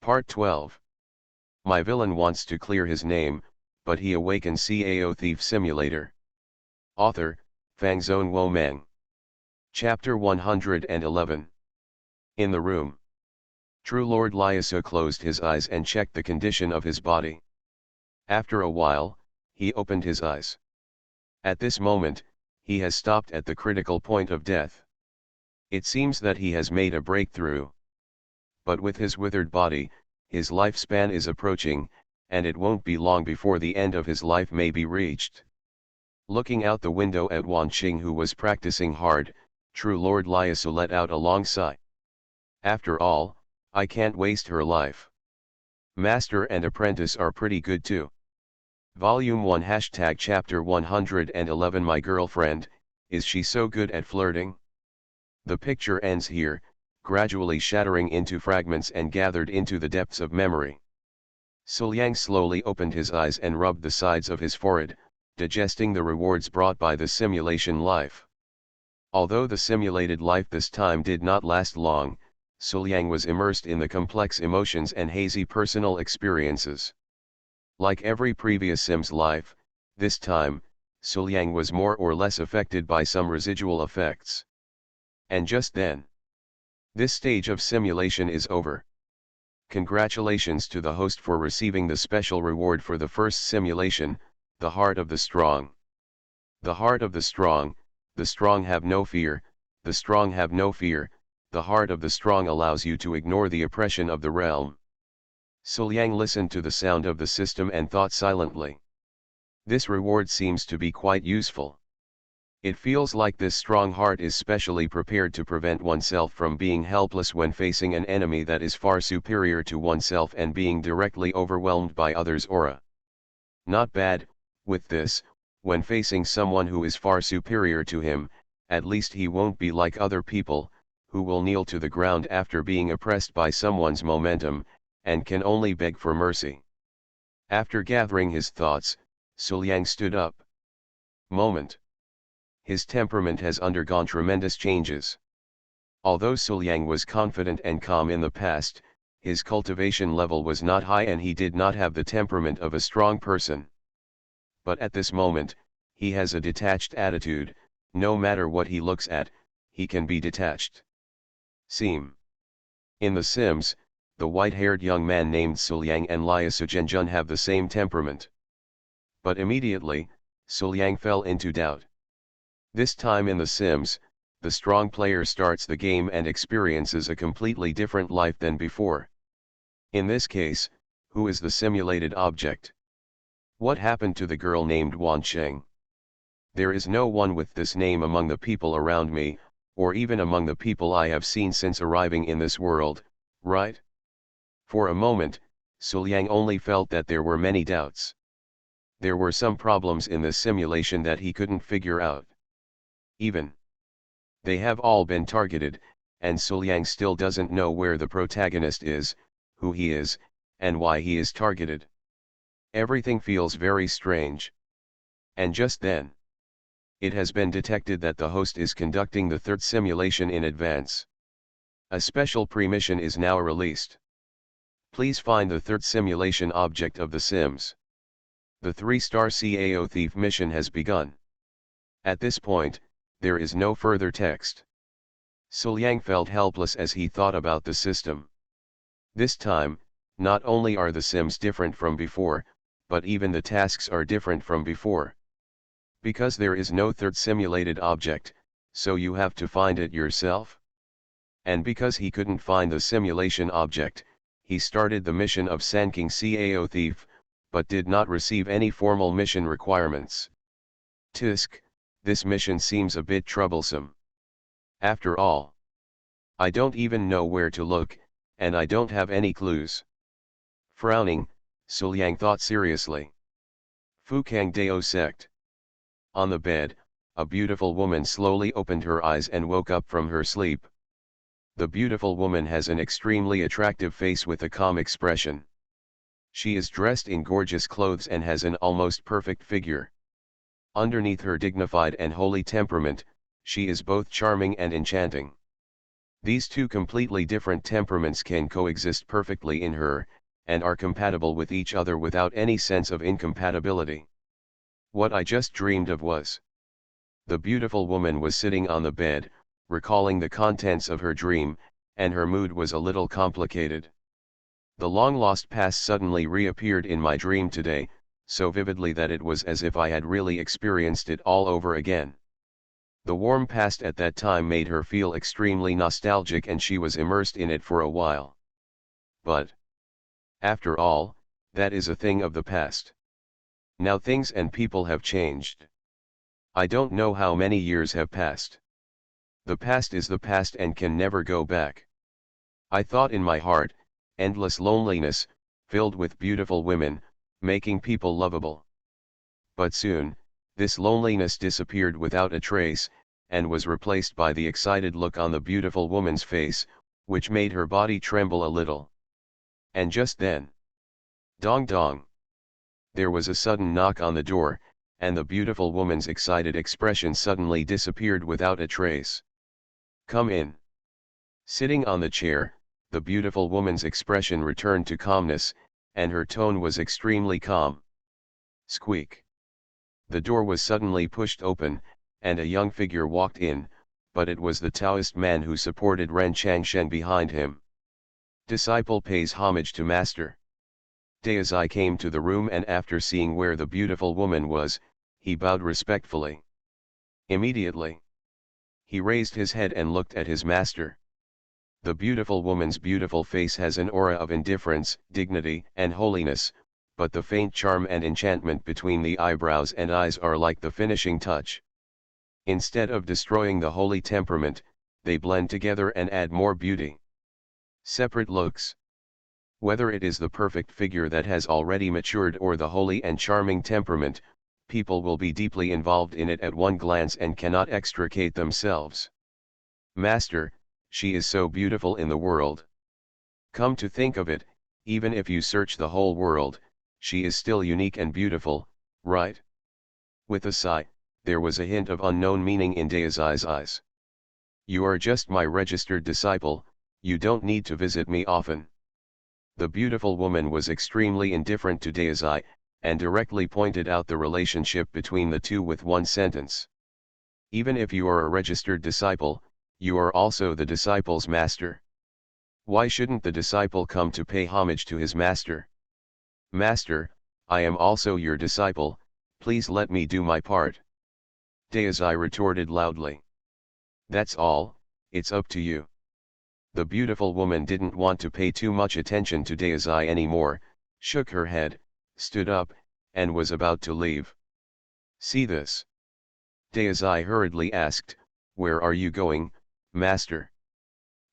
Part 12. My villain wants to clear his name, but he awakens. Cao Thief Simulator. Author, Fangzone Womeng. Chapter 111. In the room. True Lord Liaso closed his eyes and checked the condition of his body. After a while, he opened his eyes. At this moment, he has stopped at the critical point of death. It seems that he has made a breakthrough. But with his withered body, his lifespan is approaching, and it won't be long before the end of his life may be reached. Looking out the window at Wan Qing, who was practicing hard, True Lord Liaso let out a long sigh. After all, I can't waste her life. Master and apprentice are pretty good too. Volume 1 Chapter 111 My girlfriend, is she so good at flirting? The picture ends here, gradually shattering into fragments and gathered into the depths of memory. Suliang slowly opened his eyes and rubbed the sides of his forehead, digesting the rewards brought by the simulation life. Although the simulated life this time did not last long, Suliang was immersed in the complex emotions and hazy personal experiences. Like every previous Sim's life, this time, Suliang was more or less affected by some residual effects. And just then, this stage of simulation is over. Congratulations to the host for receiving the special reward for the first simulation, the Heart of the Strong. The Heart of the Strong have no fear, the strong have no fear, the Heart of the Strong allows you to ignore the oppression of the realm. Suliang listened to the sound of the system and thought silently. This reward seems to be quite useful. It feels like this strong heart is specially prepared to prevent oneself from being helpless when facing an enemy that is far superior to oneself and being directly overwhelmed by others' aura. Not bad, with this, when facing someone who is far superior to him, at least he won't be like other people, who will kneel to the ground after being oppressed by someone's momentum, and can only beg for mercy. After gathering his thoughts, Suliang stood up. Moment. His temperament has undergone tremendous changes. Although Suliang was confident and calm in the past, his cultivation level was not high and he did not have the temperament of a strong person. But at this moment, he has a detached attitude. No matter what he looks at, he can be detached. Seem. In The Sims, the white-haired young man named Suliang and Liaso Zhenjun have the same temperament. But immediately, Suliang fell into doubt. This time in The Sims, the strong player starts the game and experiences a completely different life than before. In this case, who is the simulated object? What happened to the girl named Wan Qing? There is no one with this name among the people around me, or even among the people I have seen since arriving in this world, right? For a moment, Suliang only felt that there were many doubts. There were some problems in this simulation that he couldn't figure out. Even they have all been targeted, and Suliang still doesn't know where the protagonist is, who he is, and why he is targeted. Everything feels very strange. And just then, it has been detected that the host is conducting the third simulation in advance. A special pre-mission is now released. Please find the third simulation object of The Sims. The 3-star Cao Thief mission has begun. At this point, there is no further text. Suliang felt helpless as he thought about the system. This time, not only are the Sims different from before, but even the tasks are different from before. Because there is no third simulated object, so you have to find it yourself. And because he couldn't find the simulation object, he started the mission of Sanking Cao Thief, but did not receive any formal mission requirements. Tisk, this mission seems a bit troublesome. After all, I don't even know where to look, and I don't have any clues. Frowning, Suliang thought seriously. Fukang Dao sect. On the bed, a beautiful woman slowly opened her eyes and woke up from her sleep. The beautiful woman has an extremely attractive face with a calm expression. She is dressed in gorgeous clothes and has an almost perfect figure. Underneath her dignified and holy temperament, she is both charming and enchanting. These two completely different temperaments can coexist perfectly in her, and are compatible with each other without any sense of incompatibility. What I just dreamed of was. The beautiful woman was sitting on the bed, recalling the contents of her dream, and her mood was a little complicated. The long-lost past suddenly reappeared in my dream today, so vividly that it was as if I had really experienced it all over again. The warm past at that time made her feel extremely nostalgic and she was immersed in it for a while. But, after all, that is a thing of the past. Now things and people have changed. I don't know how many years have passed. The past is the past and can never go back. I thought in my heart, endless loneliness, filled with beautiful women, making people lovable. But soon, this loneliness disappeared without a trace, and was replaced by the excited look on the beautiful woman's face, which made her body tremble a little. And just then, dong dong! There was a sudden knock on the door, and the beautiful woman's excited expression suddenly disappeared without a trace. Come in. Sitting on the chair, the beautiful woman's expression returned to calmness, and her tone was extremely calm. Squeak. The door was suddenly pushed open, and a young figure walked in, but it was the Taoist man who supported Ren Changshen behind him. Disciple pays homage to master. Daozai came to the room and after seeing where the beautiful woman was, he bowed respectfully. Immediately, he raised his head and looked at his master. The beautiful woman's beautiful face has an aura of indifference, dignity, and holiness, but the faint charm and enchantment between the eyebrows and eyes are like the finishing touch. Instead of destroying the holy temperament, they blend together and add more beauty. Separate looks. Whether it is the perfect figure that has already matured or the holy and charming temperament, people will be deeply involved in it at one glance and cannot extricate themselves. Master, she is so beautiful in the world. Come to think of it, even if you search the whole world, she is still unique and beautiful, right? With a sigh, there was a hint of unknown meaning in Daozai's eyes. You are just my registered disciple, you don't need to visit me often. The beautiful woman was extremely indifferent to Daozai, and directly pointed out the relationship between the two with one sentence. Even if you are a registered disciple, you are also the disciple's master. Why shouldn't the disciple come to pay homage to his master? Master, I am also your disciple, please let me do my part. Daozai retorted loudly. That's all, it's up to you. The beautiful woman didn't want to pay too much attention to Daozai anymore, shook her head, stood up, and was about to leave. See this? Daozai hurriedly asked, where are you going, master?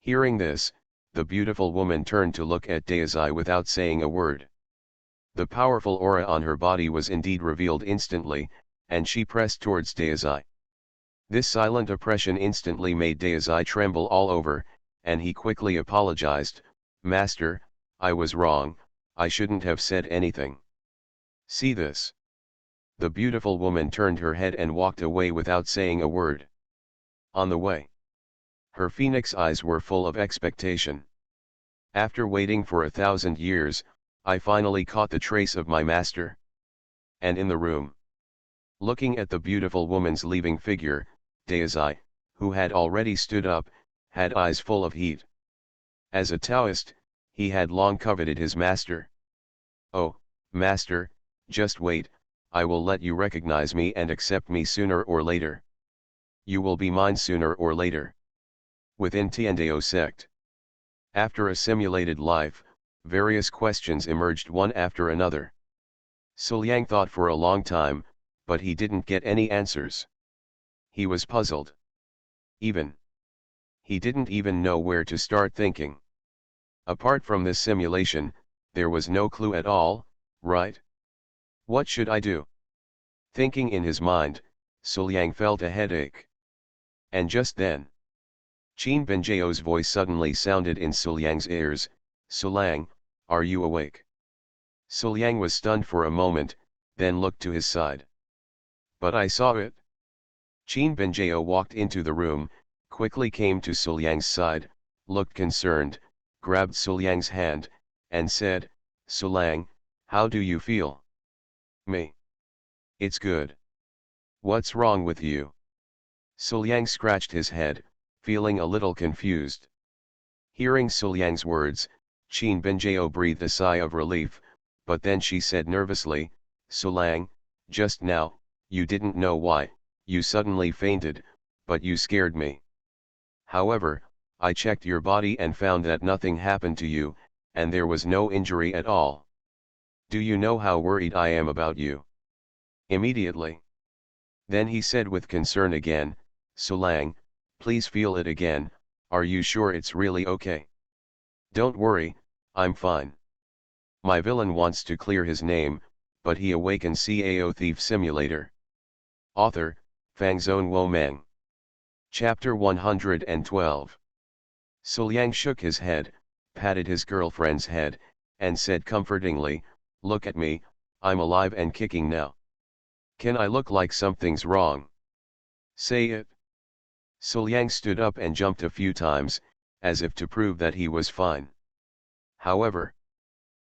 Hearing this, the beautiful woman turned to look at Daozai without saying a word. The powerful aura on her body was indeed revealed instantly, and she pressed towards Daozai. This silent oppression instantly made Daozai tremble all over, and he quickly apologized, Master, I was wrong, I shouldn't have said anything. See this? The beautiful woman turned her head and walked away without saying a word. On the way, her phoenix eyes were full of expectation. After waiting for 1,000 years, I finally caught the trace of my master. And in the room, looking at the beautiful woman's leaving figure, Daozai, who had already stood up, had eyes full of heat. As a Taoist, he had long coveted his master. Oh, master, just wait, I will let you recognize me and accept me sooner or later. You will be mine sooner or later. Within Tiandao sect. After a simulated life, various questions emerged one after another. Suliang thought for a long time, but he didn't get any answers. He was puzzled. He didn't even know where to start thinking. Apart from this simulation, there was no clue at all, right? What should I do? Thinking in his mind, Suliang felt a headache. And just then, Qin Benjiao's voice suddenly sounded in Suliang's ears, Suliang, are you awake? Suliang was stunned for a moment, then looked to his side. But I saw it. Qin Benjiao walked into the room, quickly came to Suliang's side, looked concerned, grabbed Suliang's hand, and said, "Sulang, how do you feel?" "Me? It's good. What's wrong with you?" Suliang scratched his head, feeling a little confused. Hearing Suliang's words, Qin Binjao breathed a sigh of relief, but then she said nervously, "Sulang, just now, you didn't know why, you suddenly fainted, but you scared me. However, I checked your body and found that nothing happened to you, and there was no injury at all. Do you know how worried I am about you?" Immediately. Then he said with concern again, "Sulang, please feel it again, are you sure it's really okay?" "Don't worry, I'm fine. My villain wants to clear his name, but he awakens Cao Thief Simulator." Author, Fangzone Wo Meng. Chapter 112. Suliang shook his head, patted his girlfriend's head, and said comfortingly, "Look at me, I'm alive and kicking now. Can I look like something's wrong? Say it." Suliang stood up and jumped a few times, as if to prove that he was fine. However,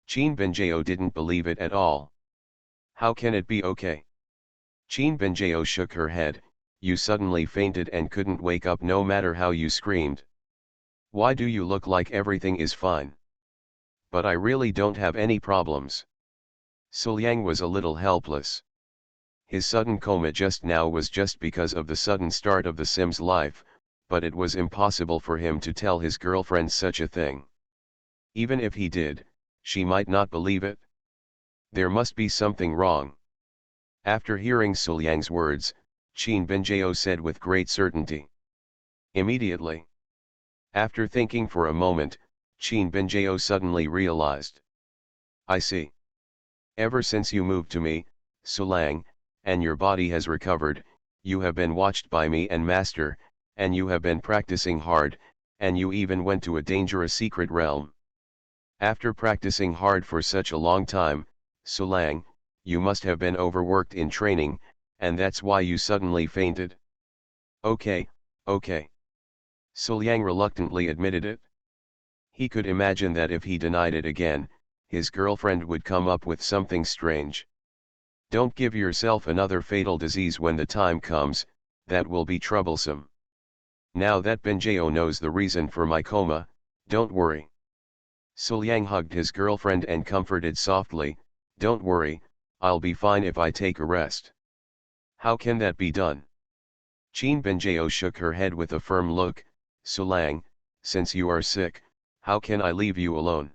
Qin Binjao didn't believe it at all. "How can it be okay?" Qin Binjao shook her head, "You suddenly fainted and couldn't wake up no matter how you screamed. Why do you look like everything is fine?" "But I really don't have any problems." Suliang was a little helpless. His sudden coma just now was just because of the sudden start of the Sim's life, but it was impossible for him to tell his girlfriend such a thing. Even if he did, she might not believe it. There must be something wrong. After hearing Suliang's words, Qin Binjao said with great certainty. "Immediately." After thinking for a moment, Qin Binjao suddenly realized. "I see. Ever since you moved to me, Sulang, and your body has recovered, you have been watched by me and Master, and you have been practicing hard, and you even went to a dangerous secret realm. After practicing hard for such a long time, Sulang, you must have been overworked in training, and that's why you suddenly fainted." "Okay, okay." Suliang reluctantly admitted it. He could imagine that if he denied it again, his girlfriend would come up with something strange. "Don't give yourself another fatal disease when the time comes, that will be troublesome. Now that Binjao knows the reason for my coma, don't worry." Suliang hugged his girlfriend and comforted softly, "Don't worry, I'll be fine if I take a rest." "How can that be done?" Qin Binjao shook her head with a firm look, "Sulang, since you are sick, how can I leave you alone?"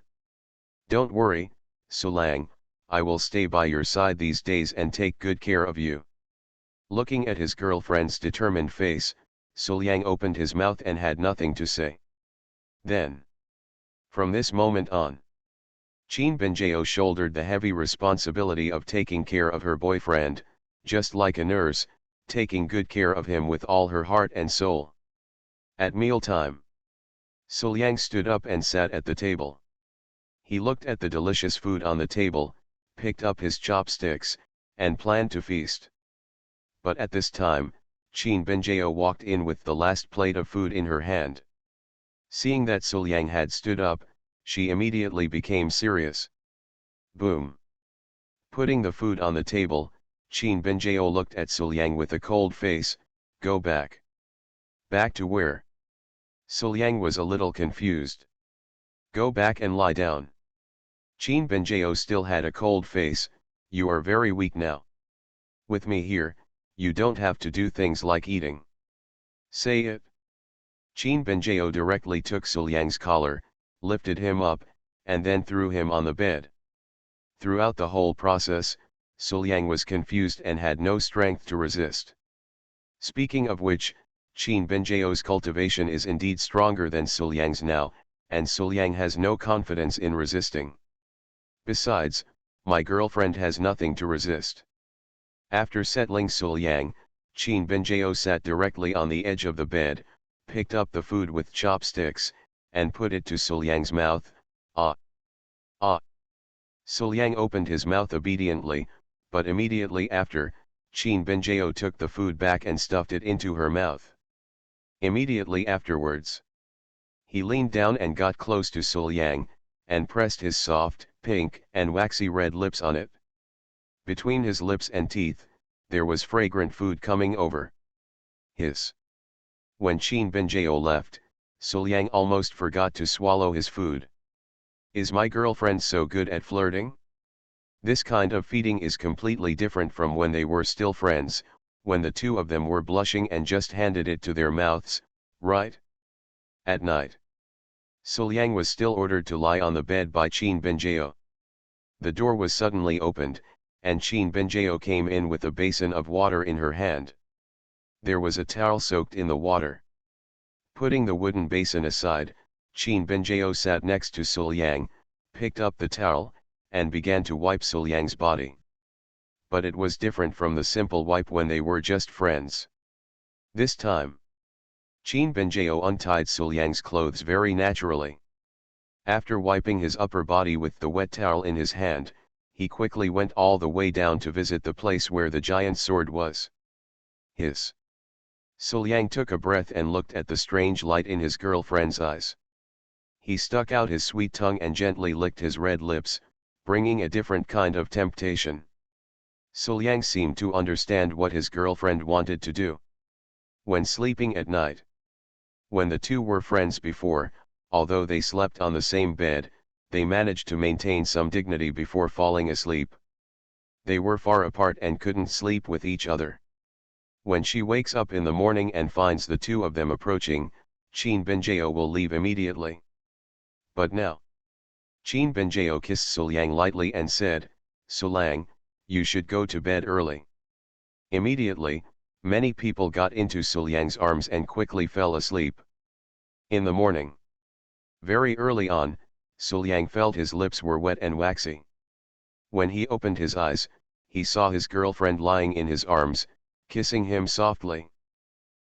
"Don't worry, Sulang, I will stay by your side these days and take good care of you." Looking at his girlfriend's determined face, Suliang opened his mouth and had nothing to say. Then, from this moment on, Qin Binjao shouldered the heavy responsibility of taking care of her boyfriend, just like a nurse, taking good care of him with all her heart and soul. At mealtime, Suliang stood up and sat at the table. He looked at the delicious food on the table, picked up his chopsticks, and planned to feast. But at this time, Qin Binjao walked in with the last plate of food in her hand. Seeing that Suliang had stood up, she immediately became serious. Boom! Putting the food on the table, Qin Binjao looked at Suliang with a cold face. "Go back." "Back to where?" Suliang was a little confused. "Go back and lie down." Qin Binjao still had a cold face. "You are very weak now. With me here, you don't have to do things like eating." "Say it." Qin Binjao directly took Suliang's collar, lifted him up, and then threw him on the bed. Throughout the whole process, Suliang was confused and had no strength to resist. Speaking of which, Qin Binjao's cultivation is indeed stronger than Suliang's now, and Suliang has no confidence in resisting. Besides, my girlfriend has nothing to resist. After settling Suliang, Qin Binjao sat directly on the edge of the bed, picked up the food with chopsticks, and put it to Suliang's mouth. "Ah! Ah!" Suliang opened his mouth obediently, but immediately after, Qin Binjao took the food back and stuffed it into her mouth. Immediately afterwards, He leaned down and got close to Suliang, and pressed his soft, pink, and waxy red lips on it. Between his lips and teeth, there was fragrant food coming over his. When Qin Binjao left, Suliang almost forgot to swallow his food. Is my girlfriend so good at flirting? This kind of feeding is completely different from when they were still friends, when the two of them were blushing and just handed it to their mouths, right? At night, Suliang was still ordered to lie on the bed by Qin Binjao. The door was suddenly opened, and Qin Binjao came in with a basin of water in her hand. There was a towel soaked in the water. Putting the wooden basin aside, Qin Binjao sat next to Suliang, picked up the towel, and began to wipe Suliang's body. But it was different from the simple wipe when they were just friends. This time, Qin Binjao untied Suliang's clothes very naturally. After wiping his upper body with the wet towel in his hand, he quickly went all the way down to visit the place where the giant sword was. His. Suliang took a breath and looked at the strange light in his girlfriend's eyes. He stuck out his sweet tongue and gently licked his red lips, bringing a different kind of temptation. Suliang seemed to understand what his girlfriend wanted to do. When sleeping at night. When the two were friends before, although they slept on the same bed, they managed to maintain some dignity before falling asleep. They were far apart and couldn't sleep with each other. When she wakes up in the morning and finds the two of them approaching, Qin Binjao will leave immediately. But now, Qin Binjao kissed Suliang lightly and said, "Suliang, you should go to bed early." Immediately, many people got into Suliang's arms and quickly fell asleep. In the morning, very early on, Suliang felt his lips were wet and waxy. When he opened his eyes, he saw his girlfriend lying in his arms, kissing him softly.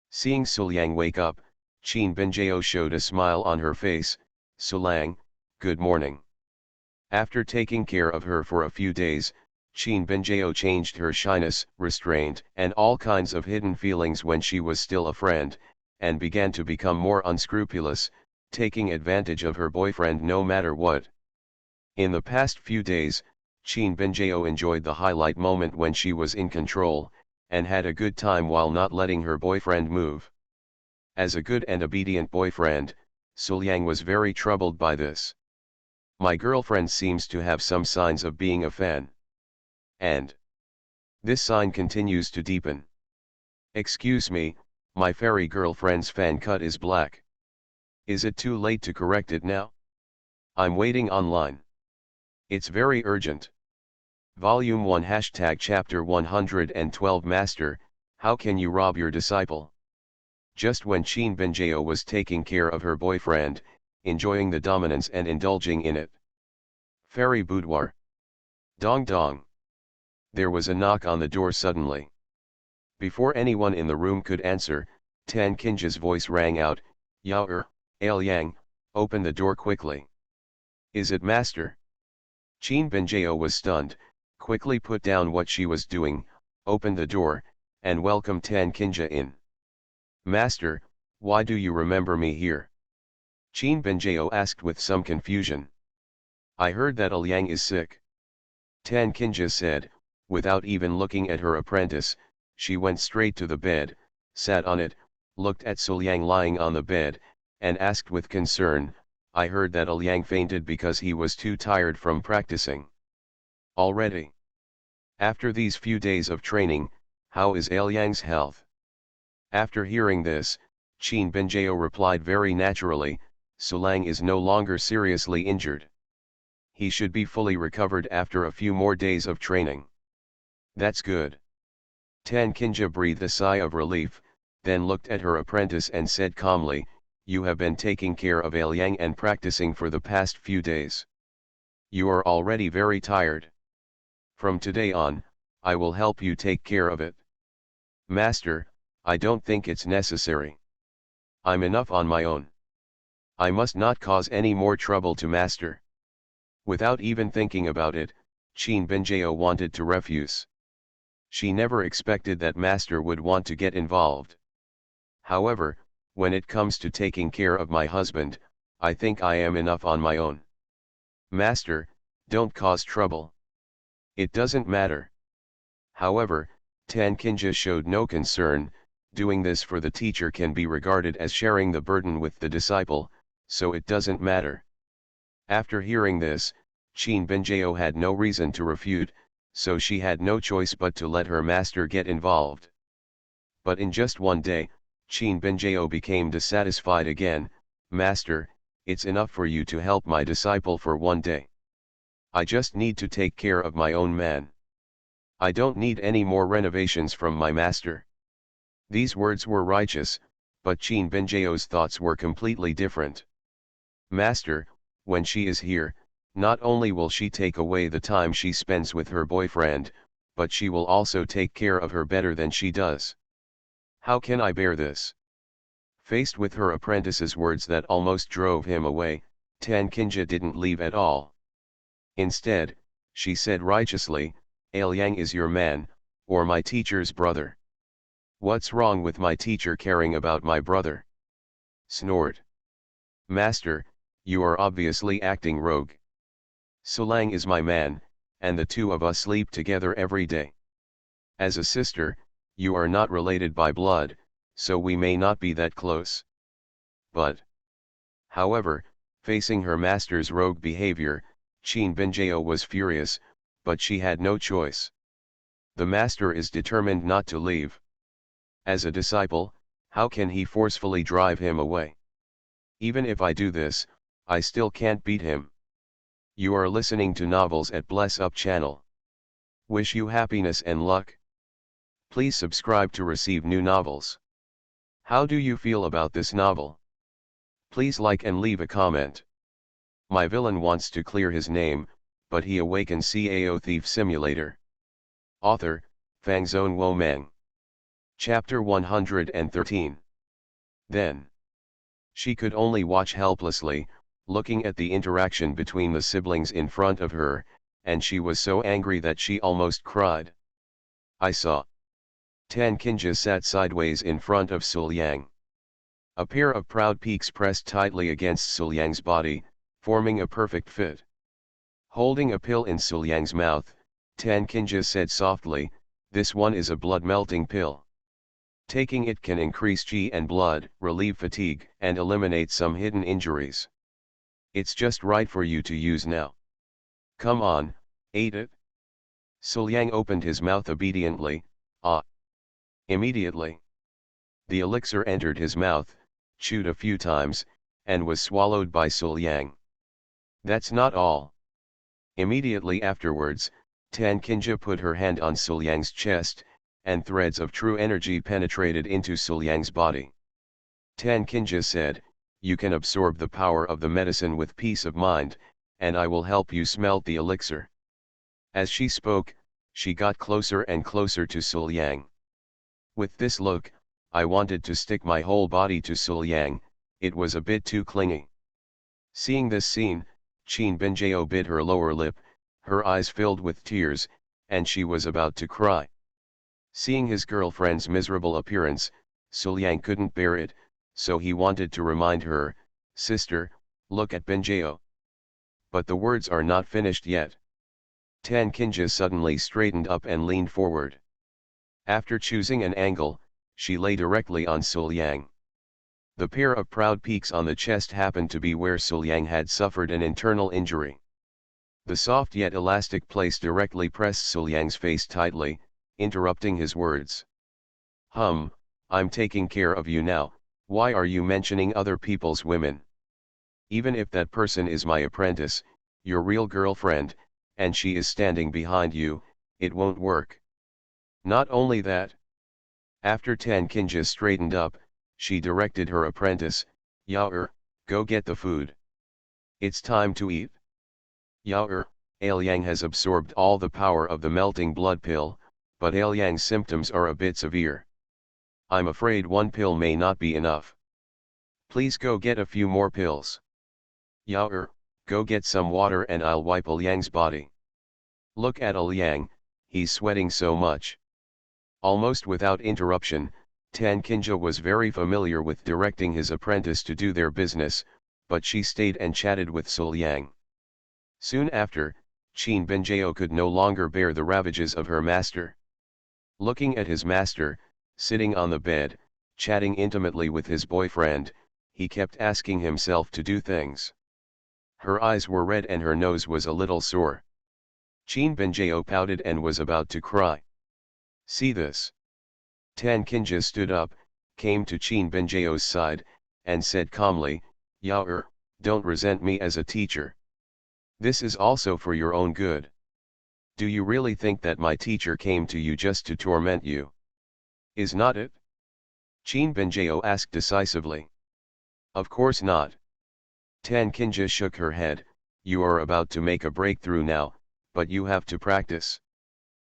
Seeing Suliang wake up, Qin Binjao showed a smile on her face. "Suliang, good morning." After taking care of her for a few days, Qin Binjao changed her shyness, restraint, and all kinds of hidden feelings when she was still a friend, and began to become more unscrupulous, taking advantage of her boyfriend no matter what. In the past few days, Qin Binjao enjoyed the highlight moment when she was in control, and had a good time while not letting her boyfriend move. As a good and obedient boyfriend, Suliang was very troubled by this. My girlfriend seems to have some signs of being a fan. And this sign continues to deepen. Excuse me, my fairy girlfriend's fan cut is black. Is it too late to correct it now? I'm waiting online. It's very urgent. Volume 1 Chapter 112 Master, how can you rob your disciple? Just when Qin Binjao was taking care of her boyfriend, enjoying the dominance and indulging in it. Fairy boudoir. Dong dong. There was a knock on the door suddenly. Before anyone in the room could answer, Tan Qinji's voice rang out, "Yao Liang, open the door quickly." "Is it master?" Qin Binjao was stunned, quickly put down what she was doing, opened the door, and welcomed Tan Qinji in. "Master, why do you remember me here?" Qin Binjao asked with some confusion. "I heard that Liang is sick." Tan Qinji said, without even looking at her apprentice. She went straight to the bed, sat on it, looked at Suliang lying on the bed, and asked with concern, "I heard that Liang fainted because he was too tired from practicing. Already? After these few days of training, how is Liang's health?" After hearing this, Qin Binjao replied very naturally, "Suliang is no longer seriously injured. He should be fully recovered after a few more days of training." "That's good." Tan Qinji breathed a sigh of relief, then looked at her apprentice and said calmly, "You have been taking care of Liang and practicing for the past few days. You are already very tired. From today on, I will help you take care of it." "Master, I don't think it's necessary. I'm enough on my own. I must not cause any more trouble to master." Without even thinking about it, Qin Binjao wanted to refuse. She never expected that master would want to get involved. "However, when it comes to taking care of my husband, I think I am enough on my own. Master, don't cause trouble. It doesn't matter. However, Tan Kinja showed no concern. Doing this for the teacher can be regarded as sharing the burden with the disciple, so it doesn't matter. After hearing this, Qin Benjao had no reason to refute, so she had no choice but to let her master get involved. But in just one day, Qin Benjao became dissatisfied again. Master, it's enough for you to help my disciple for one day. I just need to take care of my own man. I don't need any more renovations from my master. These words were righteous, but Qin Benjao's thoughts were completely different. Master, when she is here, not only will she take away the time she spends with her boyfriend, but she will also take care of her better than she does. How can I bear this? Faced with her apprentice's words that almost drove him away, Tan Kinja didn't leave at all. Instead, she said righteously, Ailiang is your man, or my teacher's brother. What's wrong with my teacher caring about my brother? Snored. Master, you are obviously acting rogue. Sulang is my man, and the two of us sleep together every day. As a sister, you are not related by blood, so we may not be that close. But, however, facing her master's rogue behavior, Qin Benjao was furious, but she had no choice. The master is determined not to leave. As a disciple, how can he forcefully drive him away? Even if I do this, I still can't beat him. You are listening to Novels at Bless Up channel. Wish you happiness and luck. Please subscribe to receive new novels. How do you feel about this novel? Please like and leave a comment. My villain wants to clear his name, but he awakens Cao Thief Simulator. Author, Fangzone Wo Meng. Chapter 113. Then. She could only watch helplessly, looking at the interaction between the siblings in front of her, and she was so angry that she almost cried. I saw. Tan Kinja sat sideways in front of Suliang. A pair of proud peaks pressed tightly against Suliang's body, forming a perfect fit. Holding a pill in Suliang's mouth, Tan Kinja said softly, "This one is a blood-melting pill. Taking it can increase Qi and blood, relieve fatigue, and eliminate some hidden injuries. It's just right for you to use now. Come on, eat it." Suliang opened his mouth obediently. Ah! Immediately, the elixir entered his mouth, chewed a few times, and was swallowed by Suliang. That's not all. Immediately afterwards, Tan Kinja put her hand on Suliang's chest, and threads of true energy penetrated into Suliang's body. Tan Kinja said, "You can absorb the power of the medicine with peace of mind, and I will help you smelt the elixir." As she spoke, she got closer and closer to Suliang. With this look, I wanted to stick my whole body to Suliang, it was a bit too clingy. Seeing this scene, Qin Benjao bit her lower lip, her eyes filled with tears, and she was about to cry. Seeing his girlfriend's miserable appearance, Suliang couldn't bear it, so he wanted to remind her, "Sister, look at Benjao." But the words are not finished yet. Tan Kinja suddenly straightened up and leaned forward. After choosing an angle, she lay directly on Suliang. The pair of proud peaks on the chest happened to be where Suliang had suffered an internal injury. The soft yet elastic place directly pressed Suliang's face tightly, interrupting his words. I'm taking care of you now, why are you mentioning other people's women? Even if that person is my apprentice, your real girlfriend, and she is standing behind you, it won't work." Not only that. After Tan Kinja straightened up, she directed her apprentice, "Yao, go get the food. It's time to eat." Yao, Ailiang has absorbed all the power of the melting blood pill, but Ailiang's symptoms are a bit severe. I'm afraid one pill may not be enough. Please go get a few more pills. Yao, go get some water and I'll wipe Ailiang's body. Look at Ailiang, he's sweating so much. Almost without interruption, Tan Kinja was very familiar with directing his apprentice to do their business, but she stayed and chatted with Suliang. Soon after, Qin Benjiao could no longer bear the ravages of her master. Looking at his master, sitting on the bed, chatting intimately with his boyfriend, he kept asking himself to do things. Her eyes were red and her nose was a little sore. Qin Benjiao pouted and was about to cry. See this. Tan Kinja stood up, came to Qin Benjiao's side, and said calmly, Yao, don't resent me as a teacher. This is also for your own good. Do you really think that my teacher came to you just to torment you? Is not it? Qin Benjiao asked decisively. Of course not. Tan Kinja shook her head, you are about to make a breakthrough now, but you have to practice.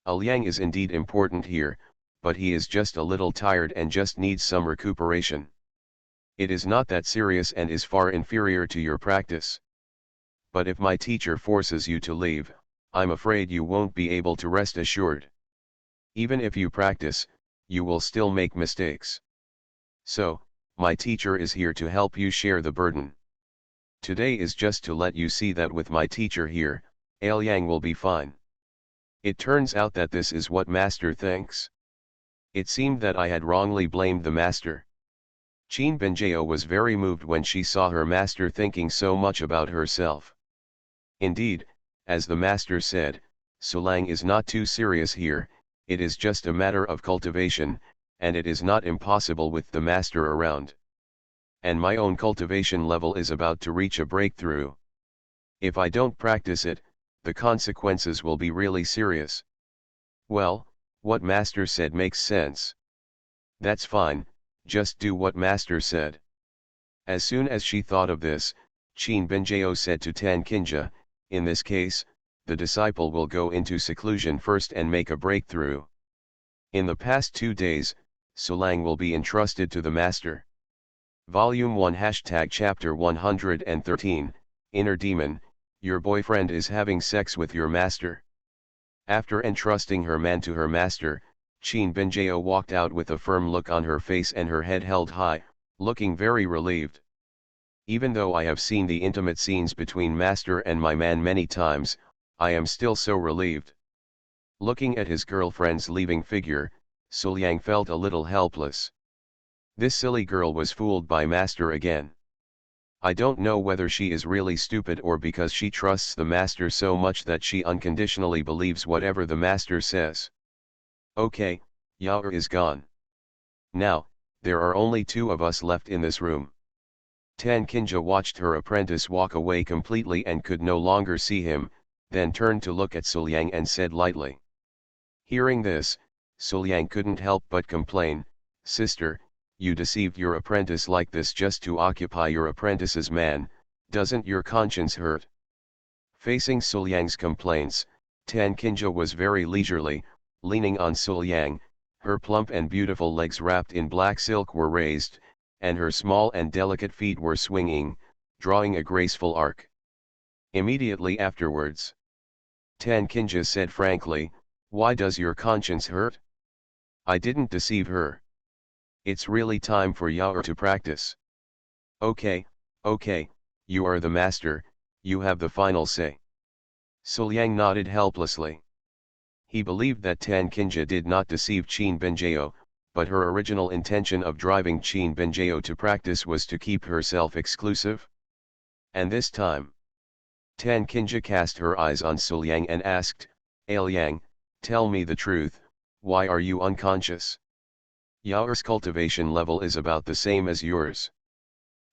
Liang is indeed important here, but he is just a little tired and just needs some recuperation. It is not that serious and is far inferior to your practice. But if my teacher forces you to leave, I'm afraid you won't be able to rest assured. Even if you practice, you will still make mistakes. So, my teacher is here to help you share the burden. Today is just to let you see that with my teacher here, Liang will be fine. It turns out that this is what master thinks. It seemed that I had wrongly blamed the master. Qin Benjiao was very moved when she saw her master thinking so much about herself. Indeed, as the master said, Sulang is not too serious here, it is just a matter of cultivation, and it is not impossible with the master around. And my own cultivation level is about to reach a breakthrough. If I don't practice it, the consequences will be really serious. Well, what master said makes sense. That's fine, just do what master said. As soon as she thought of this, Qin Benjiao said to Tan Kinja, in this case, the disciple will go into seclusion first and make a breakthrough. In the past 2 days, Sulang will be entrusted to the master. Volume 1 Chapter 113, Inner Demon, your boyfriend is having sex with your master. After entrusting her man to her master, Qin Benjiao walked out with a firm look on her face and her head held high, looking very relieved. Even though I have seen the intimate scenes between master and my man many times, I am still so relieved. Looking at his girlfriend's leaving figure, Suliang felt a little helpless. This silly girl was fooled by master again. I don't know whether she is really stupid or because she trusts the master so much that she unconditionally believes whatever the master says. Okay, Yao is gone. Now, there are only 2 of us left in this room. Tan Kinja watched her apprentice walk away completely and could no longer see him, then turned to look at Suliang and said lightly. Hearing this, Suliang couldn't help but complain, Sister, you deceived your apprentice like this just to occupy your apprentice's man, doesn't your conscience hurt? Facing Suliang's complaints, Tan Kinja was very leisurely, leaning on Suliang, her plump and beautiful legs wrapped in black silk were raised, and her small and delicate feet were swinging, drawing a graceful arc. Immediately afterwards, Tan Kinja said frankly, why does your conscience hurt? I didn't deceive her. It's really time for Yao to practice. Okay, you are the master, you have the final say. Suliang nodded helplessly. He believed that Tan Kinja did not deceive Qin Benjiao, but her original intention of driving Qin Benjiao to practice was to keep herself exclusive. And this time, Tan Kinja cast her eyes on Suliang and asked, Liang, tell me the truth, why are you unconscious? Yao's cultivation level is about the same as yours.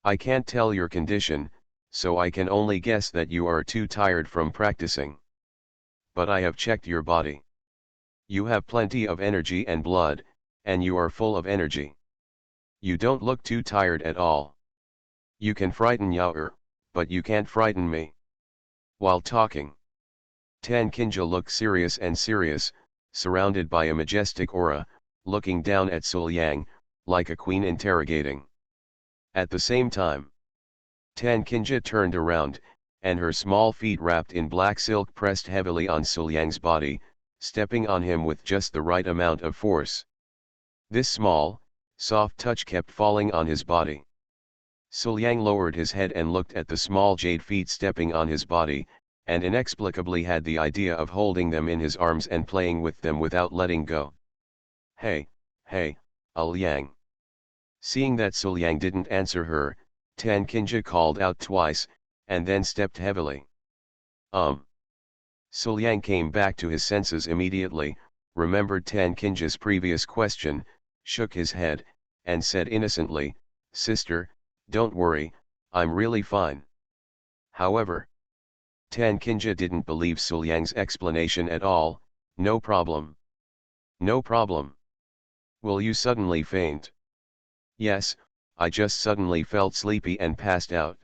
I can't tell your condition, so I can only guess that you are too tired from practicing. But I have checked your body. You have plenty of energy and blood, and you are full of energy. You don't look too tired at all. You can frighten Yao, but you can't frighten me. While talking, Tan Kinja looked serious, surrounded by a majestic aura, looking down at Suliang, like a queen interrogating. At the same time, Tan Kinja turned around, and her small feet wrapped in black silk pressed heavily on Suliang's body, stepping on him with just the right amount of force. This small, soft touch kept falling on his body. Suliang lowered his head and looked at the small jade feet stepping on his body, and inexplicably had the idea of holding them in his arms and playing with them without letting go. Hey, hey, Liang. Seeing that Suliang didn't answer her, Tan Kinja called out twice, and then stepped heavily. Suliang came back to his senses immediately, remembered Tan Kinja's previous question, shook his head, and said innocently, "Sister, don't worry, I'm really fine." However, Tan Kinja didn't believe Suliang's explanation at all. "No problem. No problem. Will you suddenly faint?" "Yes, I just suddenly felt sleepy and passed out."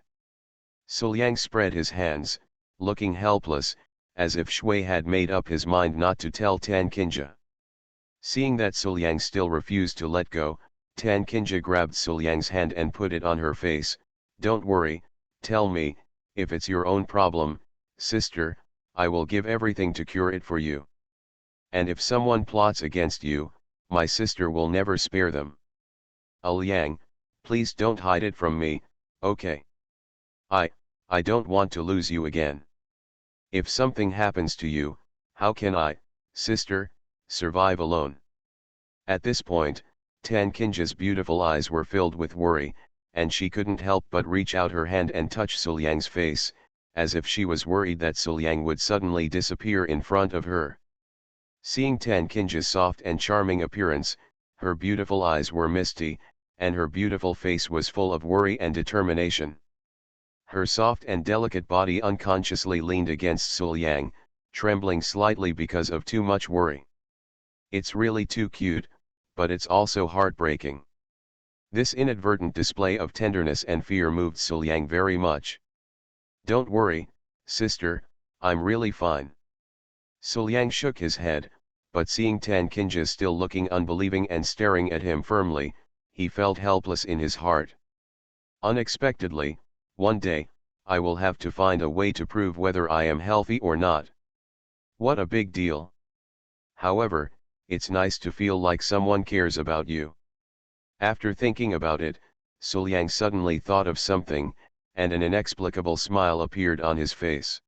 Suliang spread his hands, looking helpless, as if Shui had made up his mind not to tell Tan Kinja. Seeing that Suliang still refused to let go, Tan Kinja grabbed Suliang's hand and put it on her face. "Don't worry, tell me, if it's your own problem, sister, I will give everything to cure it for you. And if someone plots against you, my sister will never spare them. Liang, please don't hide it from me, okay? I don't want to lose you again. If something happens to you, how can I, sister, survive alone?" At this point, Tan Kinja's beautiful eyes were filled with worry, and she couldn't help but reach out her hand and touch Suliang's face, as if she was worried that Suliang would suddenly disappear in front of her. Seeing Tan Kinja's soft and charming appearance, her beautiful eyes were misty, and her beautiful face was full of worry and determination. Her soft and delicate body unconsciously leaned against Suliang, trembling slightly because of too much worry. "It's really too cute, but it's also heartbreaking." This inadvertent display of tenderness and fear moved Suliang very much. "Don't worry, sister, I'm really fine." Suliang shook his head, but seeing Tan Kinja still looking unbelieving and staring at him firmly, he felt helpless in his heart. Unexpectedly, one day, I will have to find a way to prove whether I am healthy or not. What a big deal. However, it's nice to feel like someone cares about you. After thinking about it, Suliang suddenly thought of something, and an inexplicable smile appeared on his face.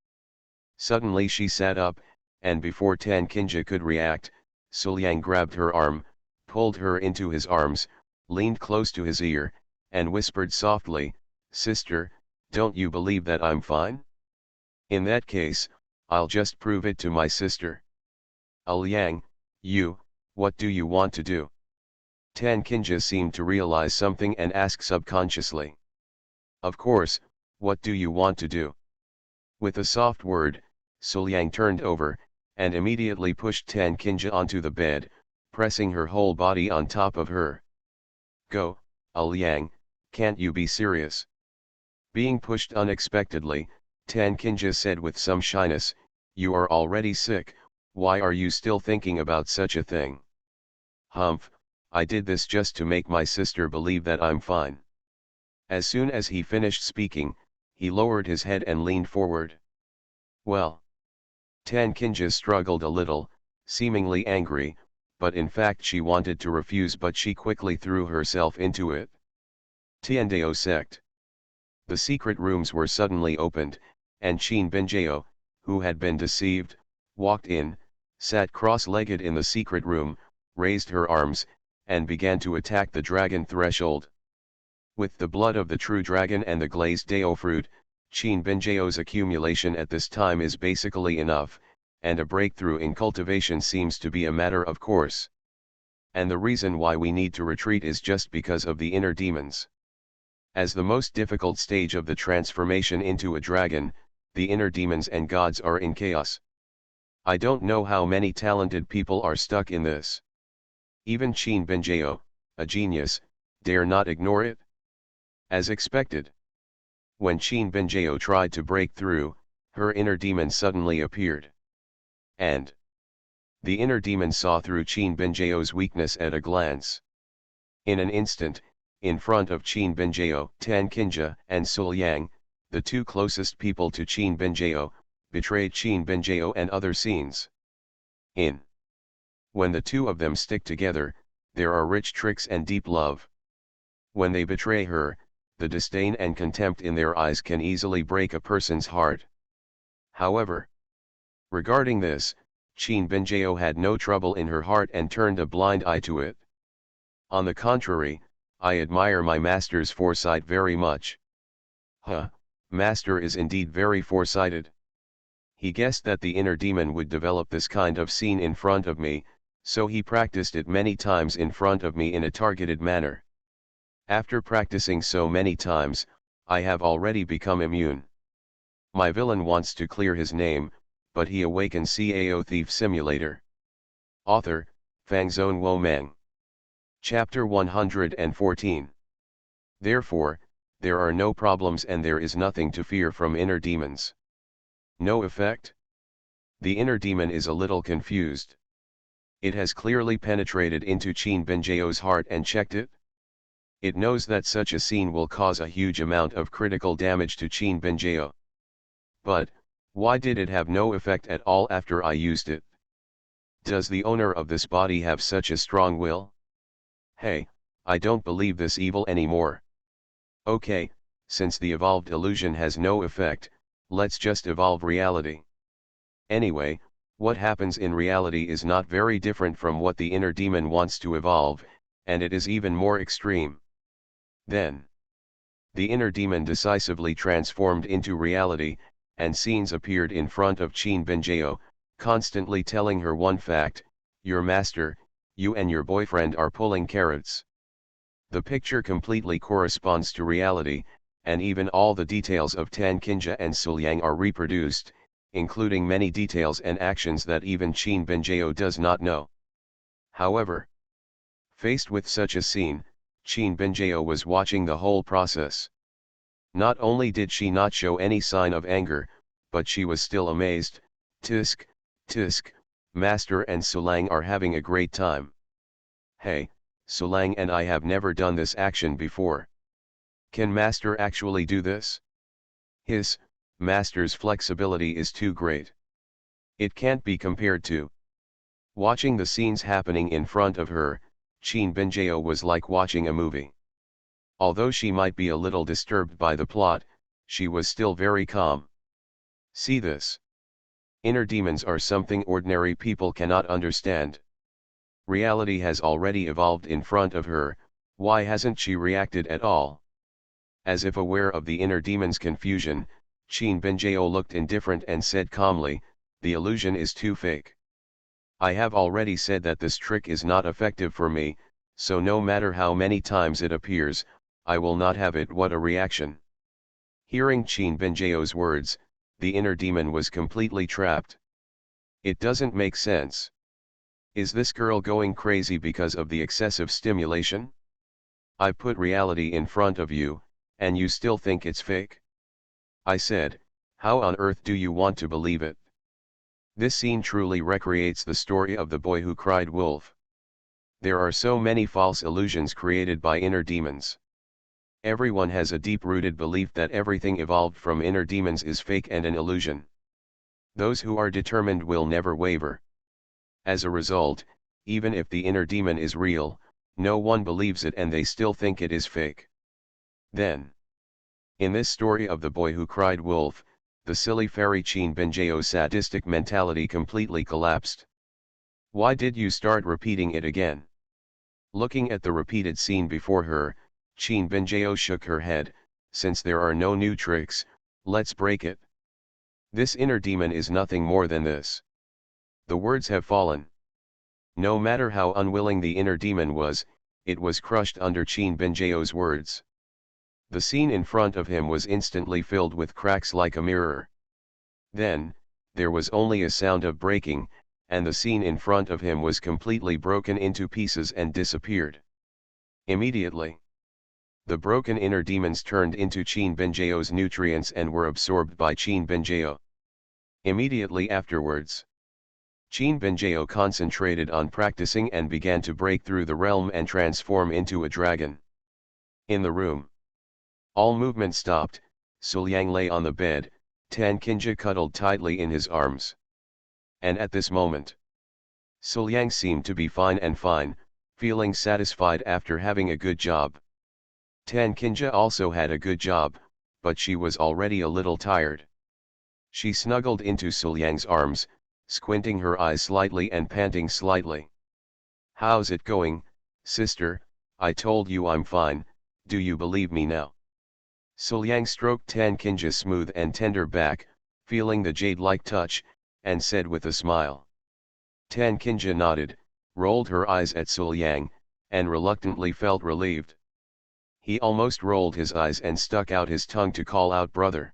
Suddenly she sat up, and before Tan Kinja could react, Suliang grabbed her arm, pulled her into his arms, leaned close to his ear, and whispered softly, "Sister, don't you believe that I'm fine? In that case, I'll just prove it to my sister." "Liang, what do you want to do?" Tan Kinja seemed to realize something and asked subconsciously. "Of course, what do you want to do?" With a soft word, Suliang turned over, and immediately pushed Tan Kinja onto the bed, pressing her whole body on top of her. "Go, Liang, can't you be serious?" Being pushed unexpectedly, Tan Kinja said with some shyness, "You are already sick, why are you still thinking about such a thing?" "Humph, I did this just to make my sister believe that I'm fine." As soon as he finished speaking, he lowered his head and leaned forward. "Well." Tan Kinja struggled a little, seemingly angry, but in fact she wanted to refuse, but she quickly threw herself into it. Tiandao sect. The secret rooms were suddenly opened, and Qin Benjao, who had been deceived, walked in, sat cross-legged in the secret room, raised her arms, and began to attack the dragon threshold. With the blood of the true dragon and the glazed Dao fruit, Qin Benjao's accumulation at this time is basically enough, and a breakthrough in cultivation seems to be a matter of course. And the reason why we need to retreat is just because of the inner demons. As the most difficult stage of the transformation into a dragon, the inner demons and gods are in chaos. I don't know how many talented people are stuck in this. Even Qin Benjao, a genius, dare not ignore it. As expected. When Qin Benjao tried to break through, her inner demon suddenly appeared. And the inner demon saw through Qin Benjao's weakness at a glance. In an instant, in front of Qin Benjao, Tan Kinja and Suliang, the two closest people to Qin Benjao, betrayed Qin Benjao and other scenes. When the two of them stick together, there are rich tricks and deep love. When they betray her, the disdain and contempt in their eyes can easily break a person's heart. However, regarding this, Qin Binjao had no trouble in her heart and turned a blind eye to it. On the contrary, I admire my master's foresight very much. Master is indeed very foresighted. He guessed that the inner demon would develop this kind of scene in front of me, so he practiced it many times in front of me in a targeted manner. After practicing so many times, I have already become immune. My villain wants to clear his name, but he awakens Cao Thief Simulator. Author, Fangzone Wo Meng. Chapter 114. Therefore, there are no problems and there is nothing to fear from inner demons. No effect? The inner demon is a little confused. It has clearly penetrated into Qin Binjao's heart and checked it. It knows that such a scene will cause a huge amount of critical damage to Qin Binjao. But, why did it have no effect at all after I used it? Does the owner of this body have such a strong will? Hey, I don't believe this evil anymore. Okay, since the evolved illusion has no effect, let's just evolve reality. Anyway, what happens in reality is not very different from what the inner demon wants to evolve, and it is even more extreme. Then, the inner demon decisively transformed into reality, and scenes appeared in front of Qin Binjao, constantly telling her one fact: your master, you and your boyfriend are pulling carrots. The picture completely corresponds to reality, and even all the details of Tan Qinja and Suliang are reproduced, including many details and actions that even Qin Binjao does not know. However, faced with such a scene, Qin Binjao was watching the whole process. Not only did she not show any sign of anger, but she was still amazed. Tisk, tisk, Master and Sulang are having a great time. Hey, Sulang and I have never done this action before. Can Master actually do this? Master's flexibility is too great. It can't be compared to. Watching the scenes happening in front of her, Qin Binjao was like watching a movie. Although she might be a little disturbed by the plot, she was still very calm. See this. Inner demons are something ordinary people cannot understand. Reality has already evolved in front of her, why hasn't she reacted at all? As if aware of the inner demon's confusion, Qin Binjao looked indifferent and said calmly, the illusion is too fake. I have already said that this trick is not effective for me, so no matter how many times it appears, I will not have it. What a reaction. Hearing Qin Binjao's words, the inner demon was completely trapped. It doesn't make sense. Is this girl going crazy because of the excessive stimulation? I put reality in front of you, and you still think it's fake? I said, how on earth do you want to believe it? This scene truly recreates the story of the boy who cried wolf. There are so many false illusions created by inner demons. Everyone has a deep-rooted belief that everything evolved from inner demons is fake and an illusion. Those who are determined will never waver. As a result, even if the inner demon is real, no one believes it and they still think it is fake. Then, in this story of the boy who cried wolf, the silly fairy Qin Binjao's sadistic mentality completely collapsed. Why did you start repeating it again? Looking at the repeated scene before her, Qin Binjao shook her head, since there are no new tricks, let's break it. This inner demon is nothing more than this. The words have fallen. No matter how unwilling the inner demon was, it was crushed under Qin Binjao's words. The scene in front of him was instantly filled with cracks like a mirror. Then, there was only a sound of breaking, and the scene in front of him was completely broken into pieces and disappeared. Immediately, the broken inner demons turned into Qin Binjao's nutrients and were absorbed by Qin Binjao. Immediately afterwards, Qin Binjao concentrated on practicing and began to break through the realm and transform into a dragon. In the room, all movement stopped. Suliang lay on the bed, Tan Qinja cuddled tightly in his arms. And at this moment, Suliang seemed to be fine, feeling satisfied after having a good job. Tan Kinja also had a good job, but she was already a little tired. She snuggled into Suliang's arms, squinting her eyes slightly and panting slightly. "How's it going, sister? I told you I'm fine, do you believe me now?" Suliang stroked Tan Kinja's smooth and tender back, feeling the jade-like touch, and said with a smile. Tan Kinja nodded, rolled her eyes at Suliang, and reluctantly felt relieved. He almost rolled his eyes and stuck out his tongue to call out brother.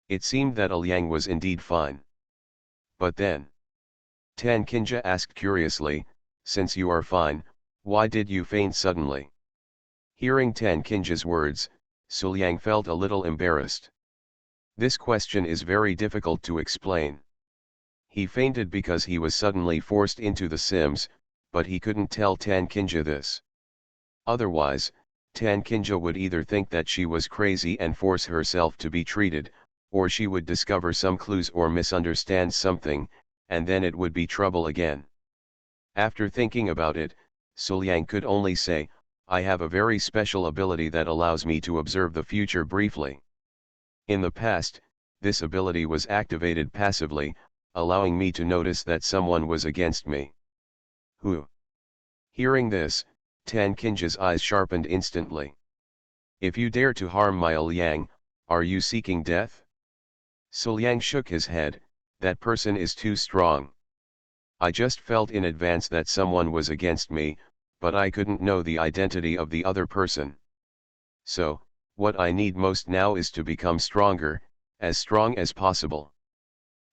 It seemed that Liang was indeed fine. But then, Tan Kinja asked curiously, "Since you are fine, why did you faint suddenly?" Hearing Tan Kinja's words, Suliang felt a little embarrassed. This question is very difficult to explain. He fainted because he was suddenly forced into the Sims, but he couldn't tell Tan Kinja this. Otherwise, Tan Kinja would either think that she was crazy and force herself to be treated, or she would discover some clues or misunderstand something, and then it would be trouble again. After thinking about it, Suliang could only say, "I have a very special ability that allows me to observe the future briefly. In the past, this ability was activated passively, allowing me to notice that someone was against me." "Who?" Hearing this, Tan Kinja's eyes sharpened instantly. "If you dare to harm my Liang, are you seeking death?" Suliang shook his head, "That person is too strong. I just felt in advance that someone was against me, but I couldn't know the identity of the other person. So, what I need most now is to become stronger, as strong as possible."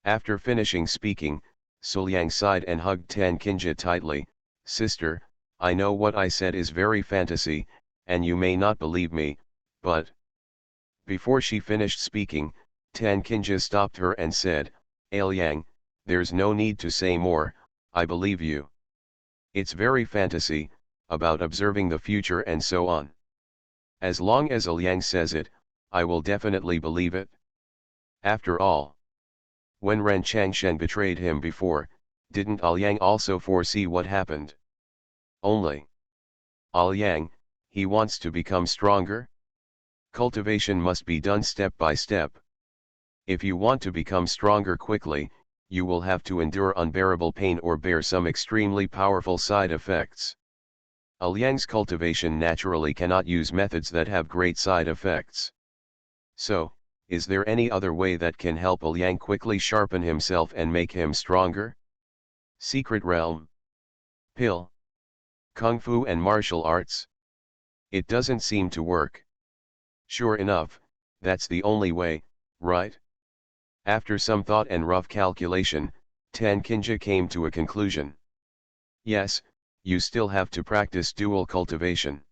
After finishing speaking, Suliang sighed and hugged Tan Kinja tightly. "Sister, I know what I said is very fantasy, and you may not believe me, but..." Before she finished speaking, Tan Kinja stopped her and said, "Liang, there's no need to say more, I believe you. It's very fantasy, about observing the future and so on. As long as Liang says it, I will definitely believe it. After all, when Ren Changshen betrayed him before, didn't Liang also foresee what happened? Only Liang, he wants to become stronger? Cultivation must be done step by step. If you want to become stronger quickly, you will have to endure unbearable pain or bear some extremely powerful side effects. Liang's cultivation naturally cannot use methods that have great side effects. So, is there any other way that can help Liang quickly sharpen himself and make him stronger? Secret realm? Pill? Kung Fu and martial arts? It doesn't seem to work. Sure enough, that's the only way, right?" After some thought and rough calculation, Tan Kinja came to a conclusion. "Yes, you still have to practice dual cultivation.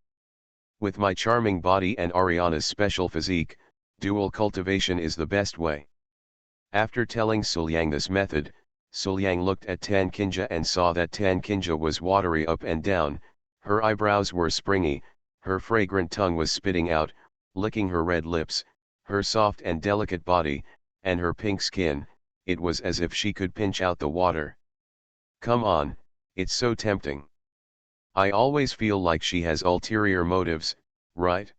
With my charming body and Ariana's special physique, dual cultivation is the best way." After telling Suliang this method, Suliang looked at Tan Kinja and saw that Tan Kinja was watery up and down, her eyebrows were springy, her fragrant tongue was spitting out, licking her red lips, her soft and delicate body, and her pink skin. It was as if she could pinch out the water. Come on, it's so tempting. I always feel like she has ulterior motives, right?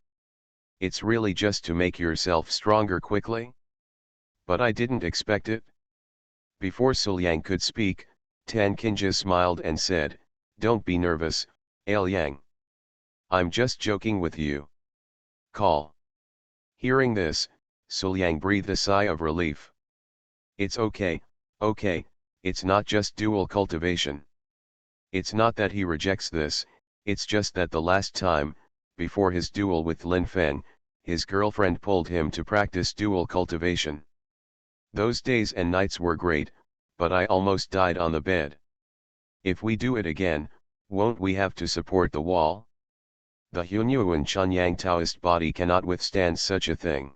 It's really just to make yourself stronger quickly? But I didn't expect it." Before Suliang could speak, Tan Kinja smiled and said, "Don't be nervous, Liang. I'm just joking with you. Call." Hearing this, Suliang breathed a sigh of relief. "It's okay, it's not just dual cultivation. It's not that he rejects this, it's just that the last time, before his duel with Lin Feng, his girlfriend pulled him to practice dual cultivation. Those days and nights were great, but I almost died on the bed. If we do it again, won't we have to support the wall? The Hunyuan Chunyang Taoist body cannot withstand such a thing."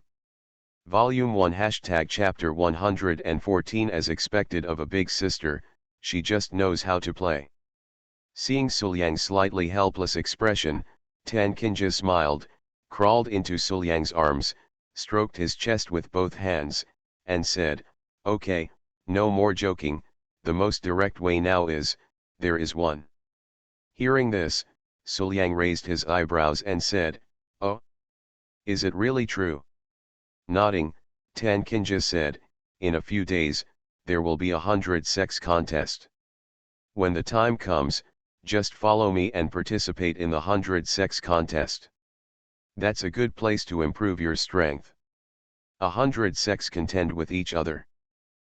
Volume 1 Chapter 114. As expected of a big sister, she just knows how to play. Seeing Suliang's slightly helpless expression, Tan Kinja smiled, crawled into Suliang's arms, stroked his chest with both hands, and said, "Okay, no more joking, the most direct way now is, there is one." Hearing this, Suliang raised his eyebrows and said, "Oh?" Is it really true? Nodding, Tan Kinja said, in a few days, there will be 100 sex contest. When the time comes, just follow me and participate in the 100 sex contest. That's a good place to improve your strength. 100 sex contend with each other.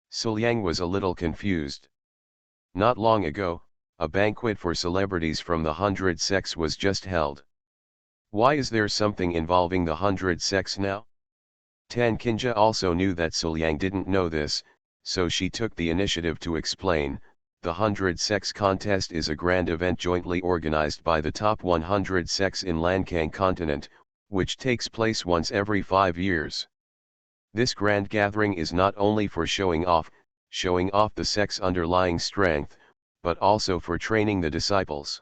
Suliang was a little confused. Not long ago, a banquet for celebrities from the 100 sex was just held. Why is there something involving the 100 sex now? Tan Kinja also knew that Suliang didn't know this, so she took the initiative to explain. The 100 sex contest is a grand event jointly organized by the top 100 sex in Lankang continent, which takes place once every 5 years. This grand gathering is not only for showing off the sex underlying strength, but also for training the disciples.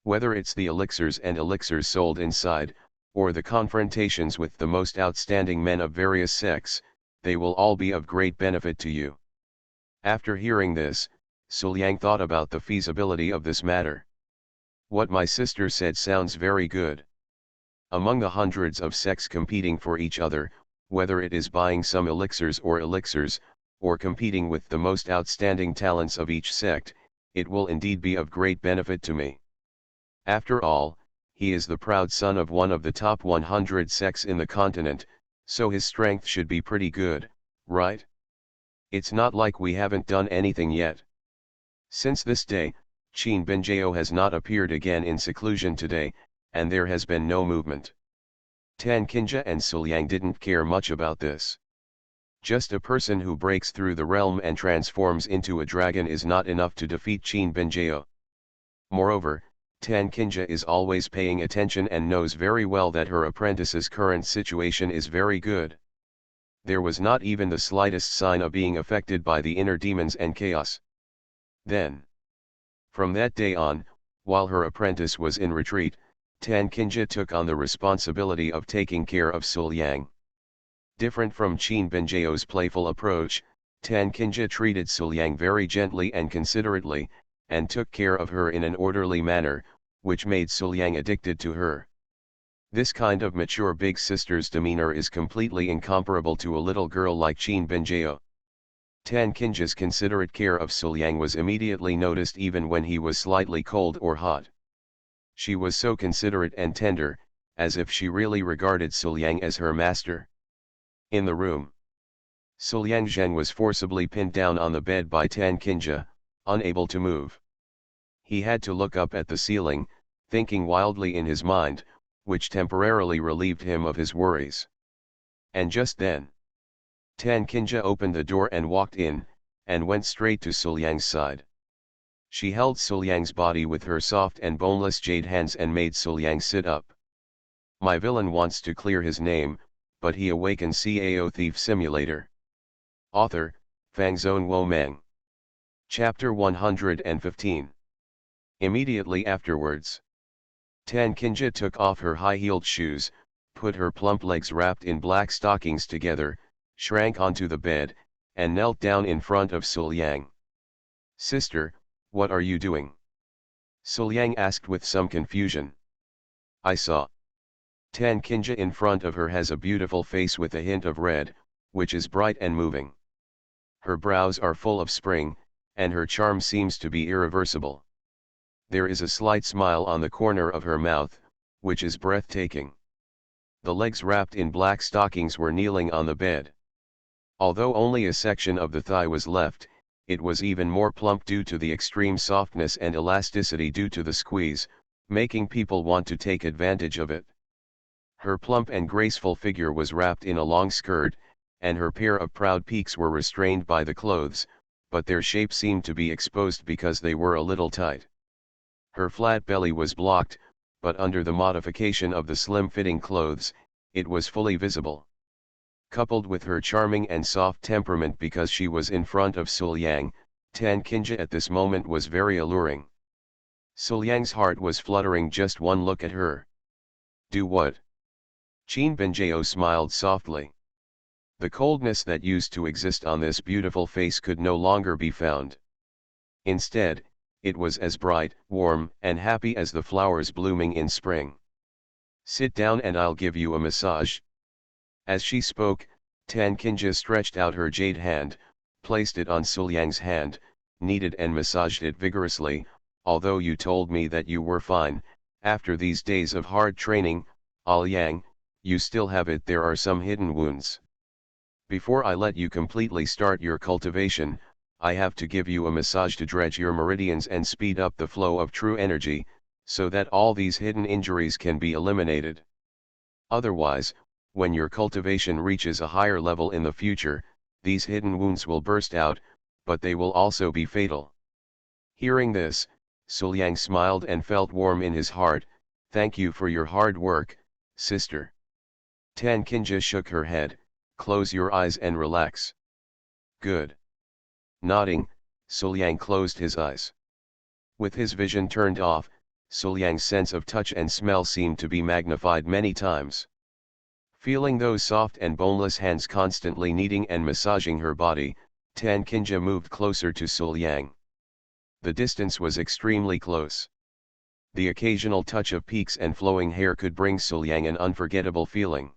Whether it's the elixirs and elixirs sold inside, or the confrontations with the most outstanding men of various sects, they will all be of great benefit to you. After hearing this, Suliang thought about the feasibility of this matter. What my sister said sounds very good. Among the hundreds of sects competing for each other, whether it is buying some elixirs, or competing with the most outstanding talents of each sect, it will indeed be of great benefit to me. After all, he is the proud son of one of the top 100 sects in the continent, so his strength should be pretty good, right? It's not like we haven't done anything yet. Since this day, Qin Binjao has not appeared again in seclusion today, and there has been no movement. Tan Kinja and Suliang didn't care much about this. Just a person who breaks through the realm and transforms into a dragon is not enough to defeat Qin Binjao. Moreover, Tan Kinja is always paying attention and knows very well that her apprentice's current situation is very good. There was not even the slightest sign of being affected by the inner demons and chaos. Then, from that day on, while her apprentice was in retreat, Tan Kinja took on the responsibility of taking care of Suliang. Different from Qin Binjao's playful approach, Tan Kinja treated Suliang very gently and considerately, and took care of her in an orderly manner, which made Suliang addicted to her. This kind of mature big sister's demeanor is completely incomparable to a little girl like Qin Binjao. Tan Kinja's considerate care of Suliang was immediately noticed even when he was slightly cold or hot. She was so considerate and tender, as if she really regarded Suliang as her master. In the room, Suliang Zhen was forcibly pinned down on the bed by Tan Kinja, unable to move. He had to look up at the ceiling, thinking wildly in his mind, which temporarily relieved him of his worries. And just then, Tan Kinja opened the door and walked in, and went straight to Suliang's side. She held Suliang's body with her soft and boneless jade hands and made Suliang sit up. My villain wants to clear his name, but he awakens Cao Thief Simulator. Author, Fangzone Wo Meng. Chapter 115. Immediately afterwards, Tan Kinja took off her high-heeled shoes, put her plump legs wrapped in black stockings together, shrank onto the bed, and knelt down in front of Suliang. "Sister, what are you doing?" Suliang asked with some confusion. "I saw." Tan Kinja in front of her has a beautiful face with a hint of red, which is bright and moving. Her brows are full of spring, and her charm seems to be irreversible. There is a slight smile on the corner of her mouth, which is breathtaking. The legs wrapped in black stockings were kneeling on the bed. Although only a section of the thigh was left, it was even more plump due to the extreme softness and elasticity due to the squeeze, making people want to take advantage of it. Her plump and graceful figure was wrapped in a long skirt, and her pair of proud peaks were restrained by the clothes, but their shape seemed to be exposed because they were a little tight. Her flat belly was blocked, but under the modification of the slim-fitting clothes, it was fully visible. Coupled with her charming and soft temperament because she was in front of Suliang, Tan Kinja at this moment was very alluring. Suliang's heart was fluttering just one look at her. "Do what?" Qin Binjao smiled softly. The coldness that used to exist on this beautiful face could no longer be found. Instead, it was as bright, warm, and happy as the flowers blooming in spring. Sit down and I'll give you a massage. As she spoke, Tan Kinja stretched out her jade hand, placed it on Suliang's hand, kneaded and massaged it vigorously. Although you told me that you were fine, after these days of hard training, Yang, you still have it. There are some hidden wounds. Before I let you completely start your cultivation, I have to give you a massage to dredge your meridians and speed up the flow of true energy, so that all these hidden injuries can be eliminated. Otherwise, when your cultivation reaches a higher level in the future, these hidden wounds will burst out, but they will also be fatal. Hearing this, Suliang smiled and felt warm in his heart. Thank you for your hard work, sister. Tan Kinja shook her head. Close your eyes and relax. Good. Nodding, Suliang closed his eyes. With his vision turned off, Suliang's sense of touch and smell seemed to be magnified many times. Feeling those soft and boneless hands constantly kneading and massaging her body, Tan Kinja moved closer to Suliang. The distance was extremely close. The occasional touch of peaks and flowing hair could bring Suliang an unforgettable feeling.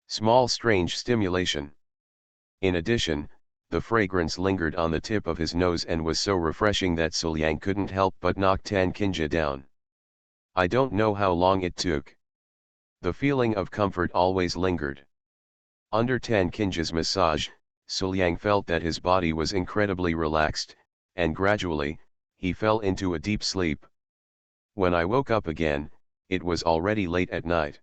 Small strange stimulation. In addition, the fragrance lingered on the tip of his nose and was so refreshing that Suliang couldn't help but knock Tan Kinja down. I don't know how long it took. The feeling of comfort always lingered. Under Tan Kinja's massage, Suliang felt that his body was incredibly relaxed, and gradually, he fell into a deep sleep. When I woke up again, it was already late at night.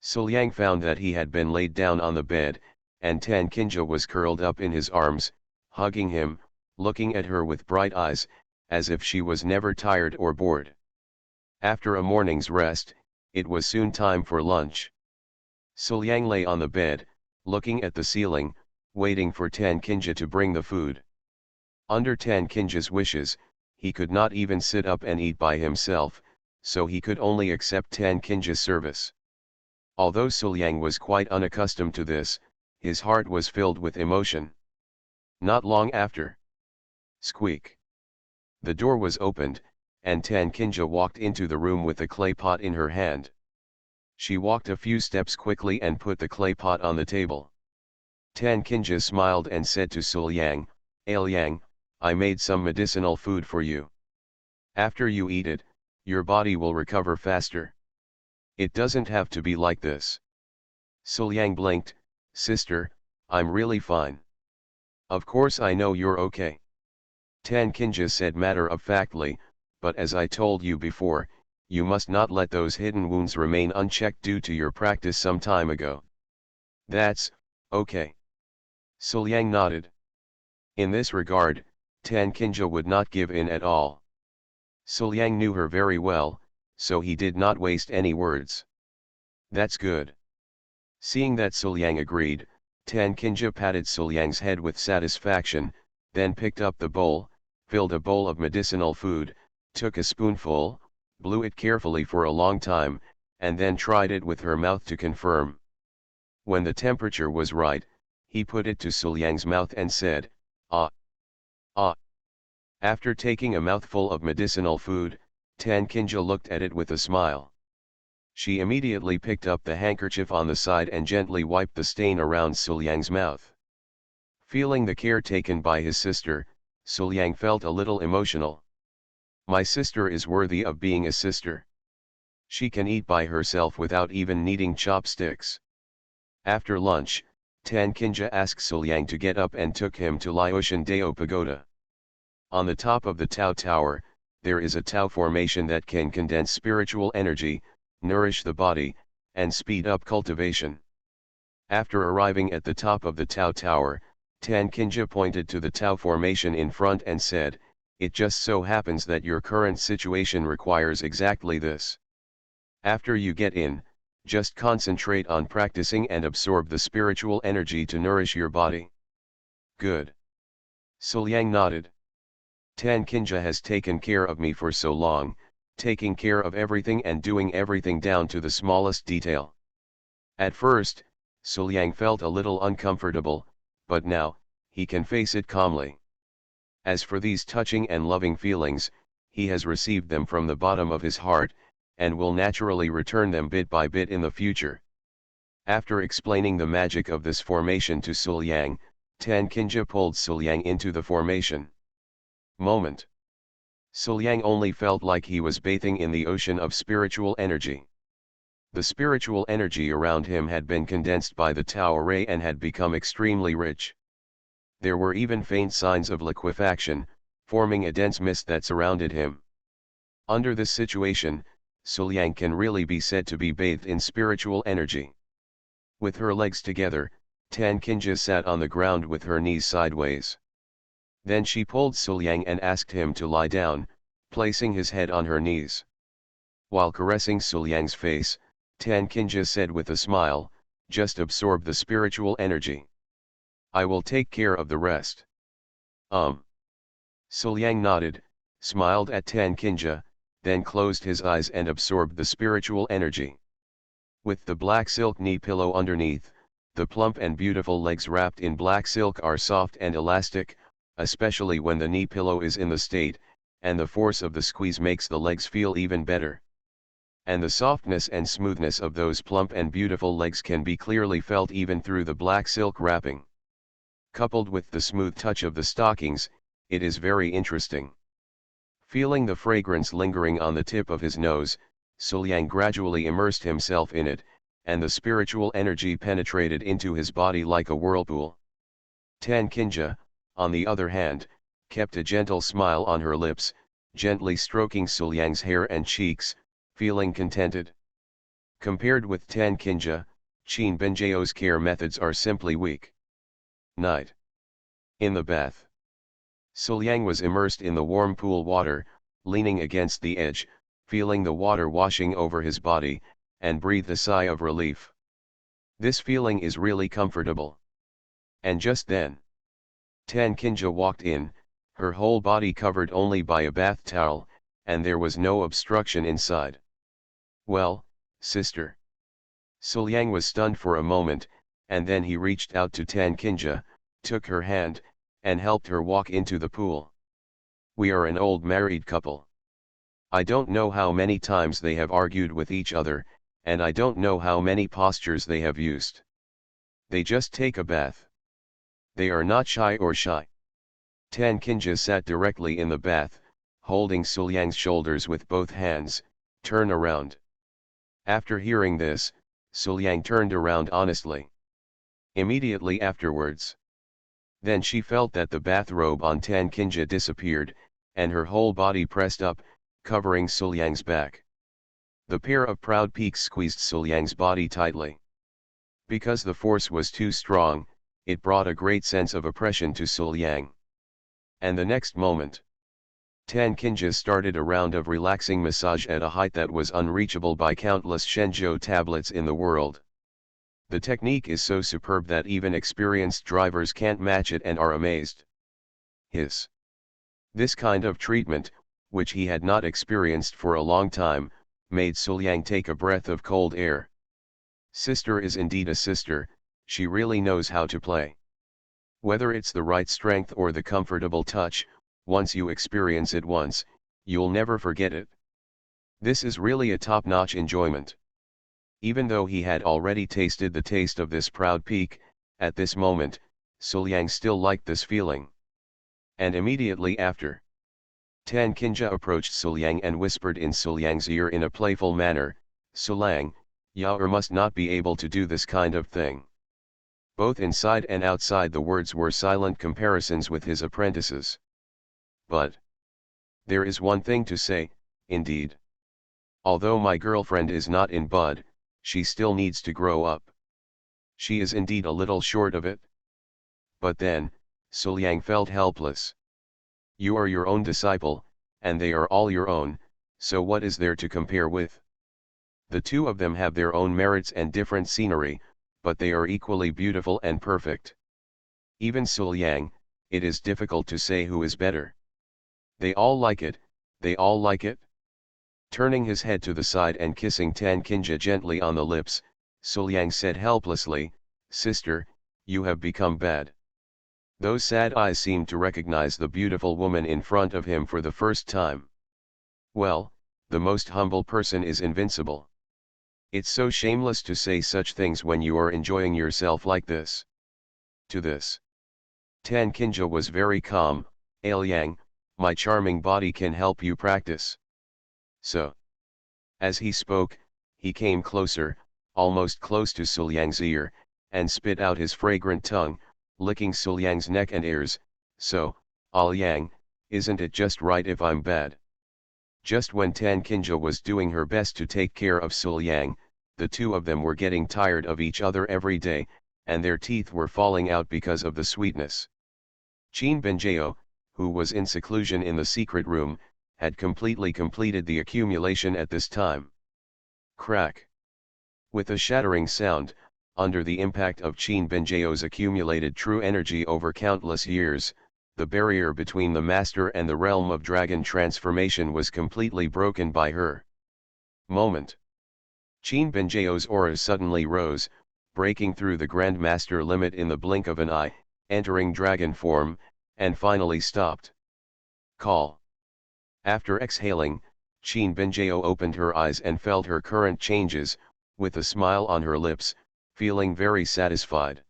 Suliang found that he had been laid down on the bed, and Tan Kinja was curled up in his arms, hugging him, looking at her with bright eyes, as if she was never tired or bored. After a morning's rest, it was soon time for lunch. Suliang lay on the bed, looking at the ceiling, waiting for Tan Kinja to bring the food. Under Tan Kinja's wishes, he could not even sit up and eat by himself, so he could only accept Tan Kinja's service. Although Suliang was quite unaccustomed to this, his heart was filled with emotion. Not long after. Squeak. The door was opened, and Tan Kinja walked into the room with a clay pot in her hand. She walked a few steps quickly and put the clay pot on the table. Tan Kinja smiled and said to Suliang, Yang, I made some medicinal food for you. After you eat it, your body will recover faster. It doesn't have to be like this. Suliang blinked. Sister, I'm really fine. Of course I know you're okay. Tan Kinja said matter-of-factly, but as I told you before, you must not let those hidden wounds remain unchecked due to your practice some time ago. That's okay. Suliang nodded. In this regard, Tan Kinja would not give in at all. Suliang knew her very well, so he did not waste any words. That's good. Seeing that Suliang agreed, Tan Kinja patted Suliang's head with satisfaction, then picked up the bowl, filled a bowl of medicinal food, took a spoonful, blew it carefully for a long time, and then tried it with her mouth to confirm. When the temperature was right, he put it to Suliang's mouth and said, Ah! Ah! After taking a mouthful of medicinal food, Tan Kinja looked at it with a smile. She immediately picked up the handkerchief on the side and gently wiped the stain around Suliang's mouth. Feeling the care taken by his sister, Suliang felt a little emotional. My sister is worthy of being a sister. She can eat by herself without even needing chopsticks. After lunch, Tan Kinja asked Suliang to get up and took him to Liushan Dao Pagoda. On the top of the Tao Tower, there is a Tao formation that can condense spiritual energy, nourish the body, and speed up cultivation. After arriving at the top of the Tao Tower, Tan Kinja pointed to the Tao formation in front and said, It just so happens that your current situation requires exactly this. After you get in, just concentrate on practicing and absorb the spiritual energy to nourish your body. Good. Suliang nodded. Tan Kinja has taken care of me for so long, taking care of everything and doing everything down to the smallest detail. At first, Suliang felt a little uncomfortable, but now, he can face it calmly. As for these touching and loving feelings, he has received them from the bottom of his heart, and will naturally return them bit by bit in the future. After explaining the magic of this formation to Suliang, Tan Kinja pulled Suliang into the formation. Moment. Suliang only felt like he was bathing in the ocean of spiritual energy. The spiritual energy around him had been condensed by the Tao ray and had become extremely rich. There were even faint signs of liquefaction, forming a dense mist that surrounded him. Under this situation, Suliang can really be said to be bathed in spiritual energy. With her legs together, Tan Kinja sat on the ground with her knees sideways. Then she pulled Suliang and asked him to lie down, placing his head on her knees. While caressing Suliang's face, Tan Kinja said with a smile, "Just absorb the spiritual energy. I will take care of the rest." Suliang nodded, smiled at Tan Kinja, then closed his eyes and absorbed the spiritual energy. With the black silk knee pillow underneath, the plump and beautiful legs wrapped in black silk are soft and elastic, especially when the knee pillow is in the state, and the force of the squeeze makes the legs feel even better. And the softness and smoothness of those plump and beautiful legs can be clearly felt even through the black silk wrapping. Coupled with the smooth touch of the stockings, it is very interesting. Feeling the fragrance lingering on the tip of his nose, Suliang gradually immersed himself in it, and the spiritual energy penetrated into his body like a whirlpool. Tan Kinja, on the other hand, kept a gentle smile on her lips, gently stroking Suliang's hair and cheeks, feeling contented. Compared with Tan Kinja, Chin Benjao's care methods are simply weak. Night. In the bath. Suliang was immersed in the warm pool water, leaning against the edge, feeling the water washing over his body, and breathed a sigh of relief. This feeling is really comfortable. And just then, Tan Kinja walked in, her whole body covered only by a bath towel, and there was no obstruction inside. "Well, sister." Suliang was stunned for a moment, and then he reached out to Tan Kinja, took her hand, and helped her walk into the pool. "We are an old married couple. I don't know how many times they have argued with each other, and I don't know how many postures they have used. They just take a bath. They are not shy or shy." Tan Kinja sat directly in the bath, holding Suliang's shoulders with both hands. "Turn around." After hearing this, Suliang turned around honestly. Immediately afterwards. Then she felt that the bathrobe on Tan Kinja disappeared, and her whole body pressed up, covering Suliang's back. The pair of proud peaks squeezed Suliang's body tightly. Because the force was too strong, it brought a great sense of oppression to Suliang. And the next moment, Tan Kinja started a round of relaxing massage at a height that was unreachable by countless Shenzhou tablets in the world. The technique is so superb that even experienced drivers can't match it and are amazed. This kind of treatment, which he had not experienced for a long time, made Suliang take a breath of cold air. Sister is indeed a sister, she really knows how to play. Whether it's the right strength or the comfortable touch, once you experience it once, you'll never forget it. This is really a top-notch enjoyment. Even though he had already tasted the taste of this proud peak, at this moment, Suliang still liked this feeling. And immediately after, Tan Kinja approached Suliang and whispered in Suliang's ear in a playful manner, "Suliang, you must not be able to do this kind of thing." Both inside and outside the words were silent comparisons with his apprentices. But there is one thing to say, indeed. Although my girlfriend is not in bud, she still needs to grow up. She is indeed a little short of it. But then, Suliang felt helpless. You are your own disciple, and they are all your own, so what is there to compare with? The two of them have their own merits and different scenery, but they are equally beautiful and perfect. Even Suliang, it is difficult to say who is better. They all like it, they all like it. Turning his head to the side and kissing Tan Kinja gently on the lips, Suliang said helplessly, "Sister, you have become bad." Those sad eyes seemed to recognize the beautiful woman in front of him for the first time. Well, the most humble person is invincible. It's so shameless to say such things when you are enjoying yourself like this. To this, Tan Kinja was very calm. Ailiang, my charming body can help you practice. So, as he spoke, he came closer, almost close to Suliang's ear, and spit out his fragrant tongue, licking Suliang's neck and ears. So, Ailiang, isn't it just right if I'm bad? Just when Tan Kinja was doing her best to take care of Suliang, the two of them were getting tired of each other every day, and their teeth were falling out because of the sweetness. Qin Benjao, who was in seclusion in the secret room, had completed the accumulation at this time. Crack! With a shattering sound, under the impact of Qin Benjao's accumulated true energy over countless years, the barrier between the master and the realm of dragon transformation was completely broken by her. Moment. Qin Benjao's aura suddenly rose, breaking through the Grand Master limit in the blink of an eye, entering dragon form, and finally stopped. Call. After exhaling, Qin Benjao opened her eyes and felt her current changes, with a smile on her lips, feeling very satisfied.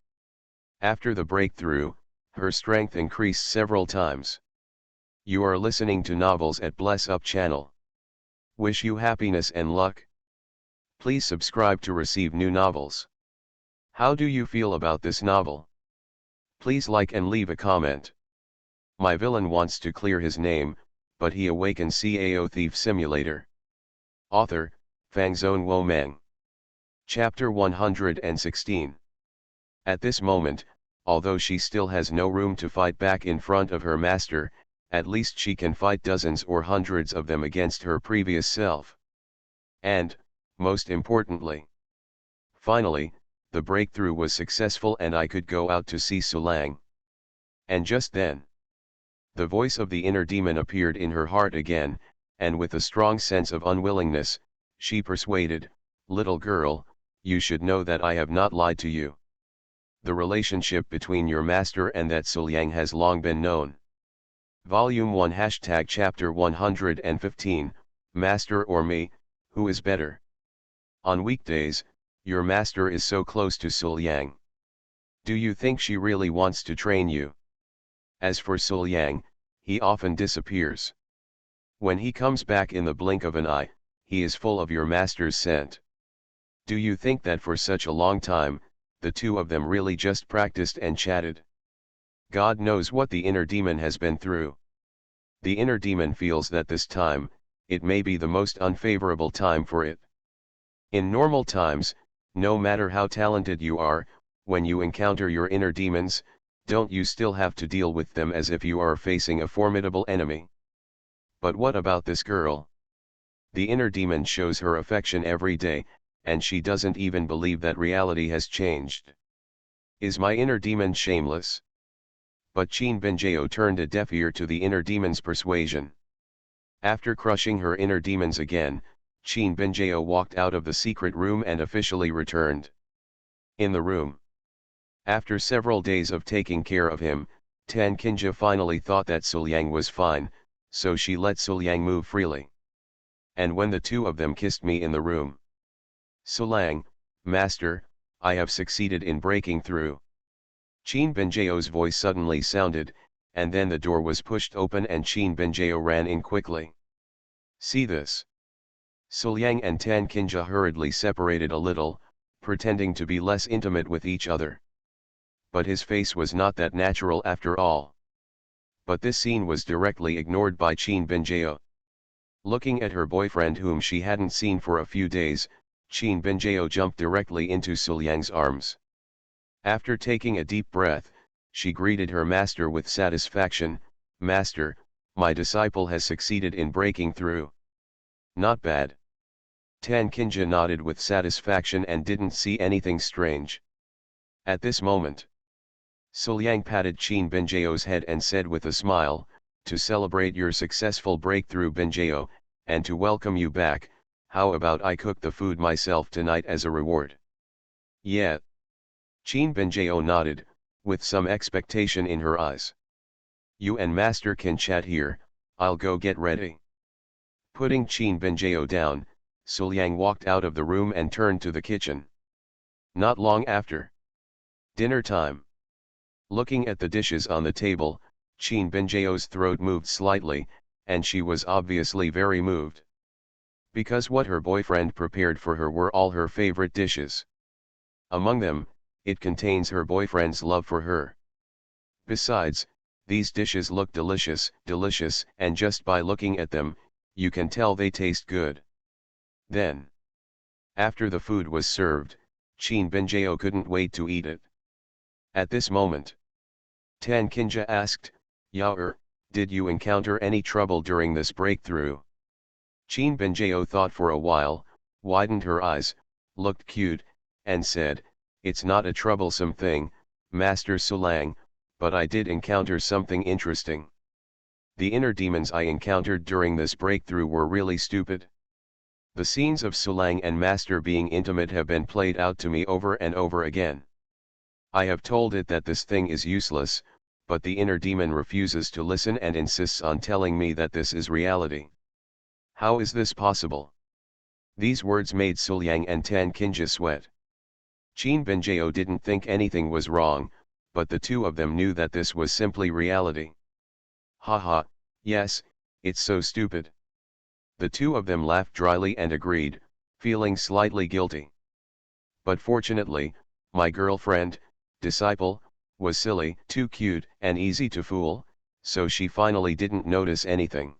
After the breakthrough, her strength increased several times. You are listening to Novels at Bless Up channel. Wish you happiness and luck. Please subscribe to receive new novels. How do you feel about this novel? Please like and leave a comment. My villain wants to clear his name, but he awakens Cao Thief Simulator. Author, Fangzone Wo Meng. Chapter 116. At this moment, although she still has no room to fight back in front of her master, at least she can fight dozens or hundreds of them against her previous self. And, most importantly, finally, the breakthrough was successful and I could go out to see Sulang. And just then, the voice of the inner demon appeared in her heart again, and with a strong sense of unwillingness, she persuaded, "Little girl, you should know that I have not lied to you. The relationship between your master and that Suliang has long been known." Volume 1 Chapter 115, Master or me, who is better? On weekdays, your master is so close to Suliang. Do you think she really wants to train you? As for Suliang, he often disappears. When he comes back in the blink of an eye, he is full of your master's scent. Do you think that for such a long time, the two of them really just practiced and chatted? God knows what the inner demon has been through. The inner demon feels that this time, it may be the most unfavorable time for it. In normal times, no matter how talented you are, when you encounter your inner demons, don't you still have to deal with them as if you are facing a formidable enemy? But what about this girl? The inner demon shows her affection every day, and she doesn't even believe that reality has changed. Is my inner demon shameless? But Qin Benjao turned a deaf ear to the inner demon's persuasion. After crushing her inner demons again, Qin Benjao walked out of the secret room and officially returned. In the room. After several days of taking care of him, Tan Kinja finally thought that Suliang was fine, so she let Suliang move freely. And when the two of them kissed me in the room. Suliang, Master, I have succeeded in breaking through. Qin Benjao's voice suddenly sounded, and then the door was pushed open and Qin Benjao ran in quickly. See this. Suliang and Tan Kinja hurriedly separated a little, pretending to be less intimate with each other. But his face was not that natural after all. But this scene was directly ignored by Qin Benjao. Looking at her boyfriend whom she hadn't seen for a few days, Qin Benjao jumped directly into Suliang's arms. After taking a deep breath, she greeted her master with satisfaction, "Master, my disciple has succeeded in breaking through." Not bad. Tan Kinja nodded with satisfaction and didn't see anything strange. At this moment, Suliang patted Qin Benjao's head and said with a smile, "To celebrate your successful breakthrough, Benjao, and to welcome you back, how about I cook the food myself tonight as a reward?" "Yeah." Qin Benjao nodded, with some expectation in her eyes. "You and Master can chat here, I'll go get ready." Putting Qin Benjao down, Suliang walked out of the room and turned to the kitchen. Not long after. Dinner time. Looking at the dishes on the table, Qin Benjao's throat moved slightly, and she was obviously very moved. Because what her boyfriend prepared for her were all her favorite dishes. Among them, it contains her boyfriend's love for her. Besides, these dishes look delicious, and just by looking at them, you can tell they taste good. Then, after the food was served, Qin Benjao couldn't wait to eat it. At this moment, Tan Kinja asked, Yao, did you encounter any trouble during this breakthrough? Qin Benjao thought for a while, widened her eyes, looked cute, and said, it's not a troublesome thing, Master Sulang, but I did encounter something interesting. The inner demons I encountered during this breakthrough were really stupid. The scenes of Sulang and Master being intimate have been played out to me over and over again. I have told it that this thing is useless, but the inner demon refuses to listen and insists on telling me that this is reality. How is this possible? These words made Suliang and Tan Kinja sweat. Qin Benjao didn't think anything was wrong, but the two of them knew that this was simply reality. Haha, yes, it's so stupid. The two of them laughed dryly and agreed, feeling slightly guilty. But fortunately, my girlfriend, disciple, was silly, too cute, and easy to fool, so she finally didn't notice anything.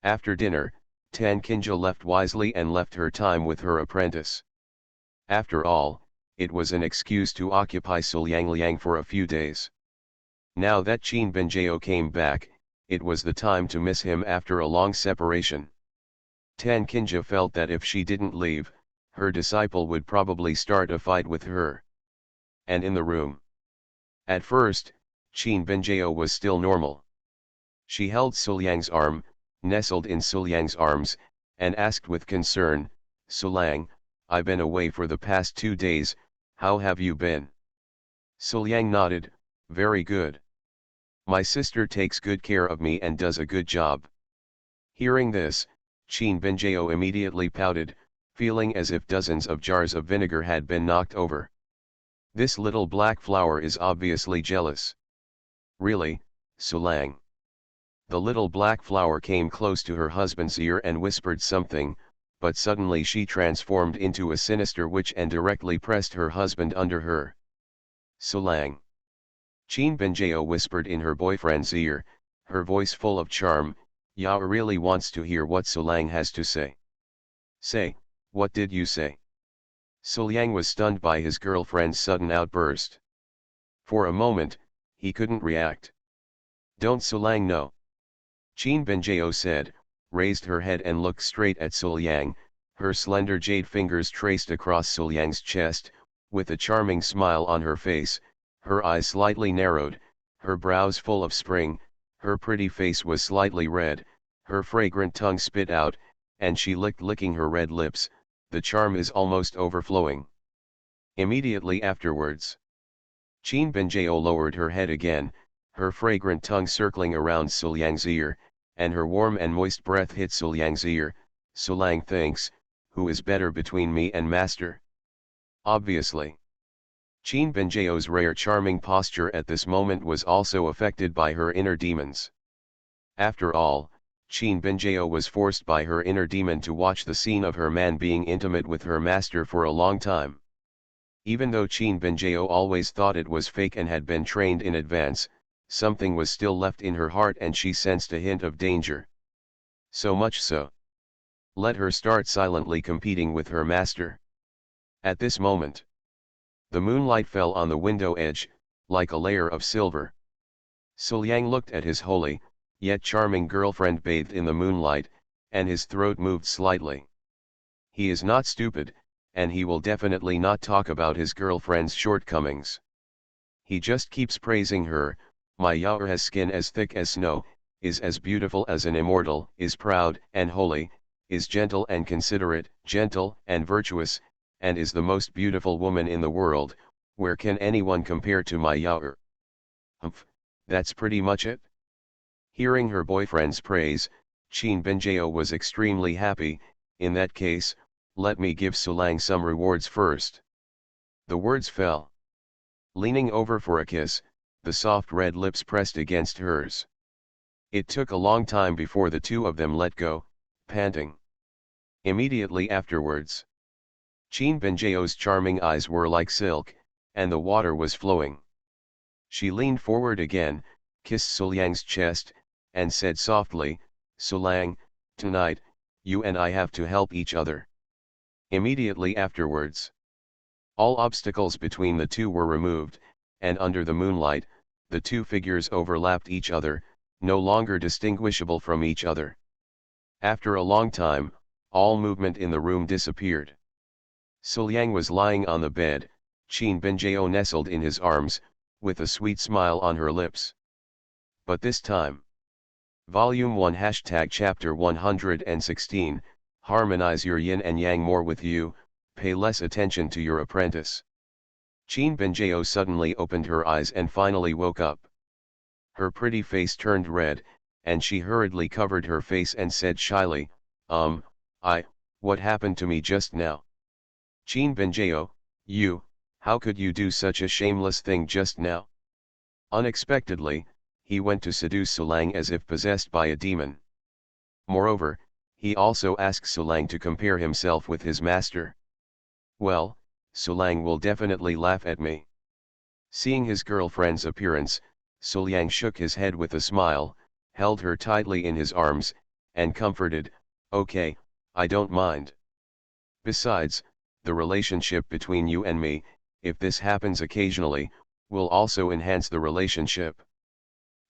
After dinner, Tan Kinja left wisely and left her time with her apprentice. After all, it was an excuse to occupy Suliang Liang for a few days. Now that Qin Benjao came back, it was the time to miss him after a long separation. Tan Kinja felt that if she didn't leave, her disciple would probably start a fight with her. And in the room. At first, Qin Benjao was still normal. She held Suliang's arm, nestled in Suliang's arms, and asked with concern, Sulang, I've been away for the past 2 days, how have you been? Suliang nodded, very good. My sister takes good care of me and does a good job. Hearing this, Qin Benjao immediately pouted, feeling as if dozens of jars of vinegar had been knocked over. This little black flower is obviously jealous. Really, Sulang? The little black flower came close to her husband's ear and whispered something, but suddenly she transformed into a sinister witch and directly pressed her husband under her. Sulang. Qin Benjao whispered in her boyfriend's ear, her voice full of charm, Yao really wants to hear what Sulang has to say. Say, what did you say? Suliang was stunned by his girlfriend's sudden outburst. For a moment, he couldn't react. Don't Sulang know? Qin Benjao said, raised her head and looked straight at Suliang, her slender jade fingers traced across Suliang's chest, with a charming smile on her face, her eyes slightly narrowed, her brows full of spring, her pretty face was slightly red, her fragrant tongue spit out, and she licking her red lips, the charm is almost overflowing. Immediately afterwards, Qin Benjao lowered her head again, her fragrant tongue circling around Suliang's ear, and her warm and moist breath hit Suliang's ear. Sulang thinks, who is better between me and Master? Obviously. Qin Benjao's rare charming posture at this moment was also affected by her inner demons. After all, Qin Benjao was forced by her inner demon to watch the scene of her man being intimate with her master for a long time. Even though Qin Benjao always thought it was fake and had been trained in advance, something was still left in her heart and she sensed a hint of danger. So much so. Let her start silently competing with her master. At this moment, the moonlight fell on the window edge, like a layer of silver. Suliang looked at his holy, yet charming girlfriend bathed in the moonlight, and his throat moved slightly. He is not stupid, and he will definitely not talk about his girlfriend's shortcomings. He just keeps praising her. My Yao has skin as thick as snow, is as beautiful as an immortal, is proud and holy, is gentle and considerate, gentle and virtuous, and is the most beautiful woman in the world. Where can anyone compare to my Yao? Humph, that's pretty much it. Hearing her boyfriend's praise, Qin Benjao was extremely happy. In that case, let me give Sulang some rewards first. The words fell. Leaning over for a kiss, the soft red lips pressed against hers. It took a long time before the two of them let go, panting. Immediately afterwards, Qin Benjao's charming eyes were like silk, and the water was flowing. She leaned forward again, kissed Suliang's chest, and said softly, "Sulang, tonight, you and I have to help each other." Immediately afterwards, all obstacles between the two were removed, and under the moonlight, the two figures overlapped each other, no longer distinguishable from each other. After a long time, all movement in the room disappeared. Suliang was lying on the bed, Qin Benjao nestled in his arms, with a sweet smile on her lips. But this time, Volume 1 Chapter 116, Harmonize your yin and yang more with you, pay less attention to your apprentice. Qin Benjao suddenly opened her eyes and finally woke up. Her pretty face turned red, and she hurriedly covered her face and said shyly, what happened to me just now? Qin Benjao, how could you do such a shameless thing just now? Unexpectedly, he went to seduce Sulang as if possessed by a demon. Moreover, he also asked Sulang to compare himself with his master. Well, Sulang will definitely laugh at me. Seeing his girlfriend's appearance, Suliang shook his head with a smile, held her tightly in his arms, and comforted, "Okay, I don't mind. Besides, the relationship between you and me, if this happens occasionally, will also enhance the relationship."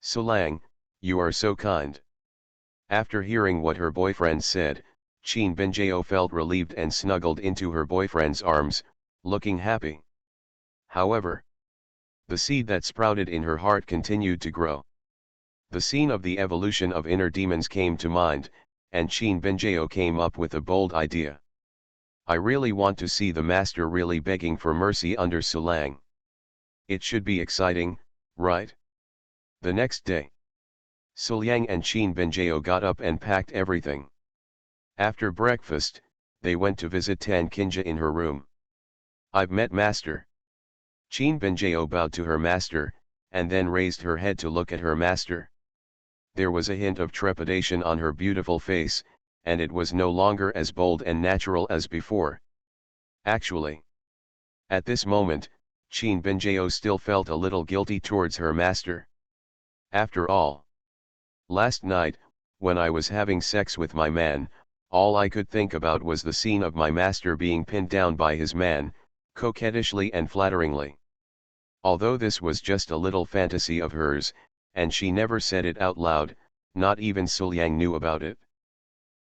"Sulang, you are so kind." After hearing what her boyfriend said, Qin Benjao felt relieved and snuggled into her boyfriend's arms, looking happy. However, the seed that sprouted in her heart continued to grow. The scene of the evolution of inner demons came to mind, and Qin Benjao came up with a bold idea. "I really want to see the master really begging for mercy under Sulang. It should be exciting, right?" The next day, Suliang and Qin Benjao got up and packed everything. After breakfast, they went to visit Tan Kinja in her room. "I've met master." Qin Benjao bowed to her master, and then raised her head to look at her master. There was a hint of trepidation on her beautiful face, and it was no longer as bold and natural as before. Actually, at this moment, Qin Benjao still felt a little guilty towards her master. After all, last night, when I was having sex with my man, all I could think about was the scene of my master being pinned down by his man, coquettishly and flatteringly. Although this was just a little fantasy of hers, and she never said it out loud, not even Suliang knew about it.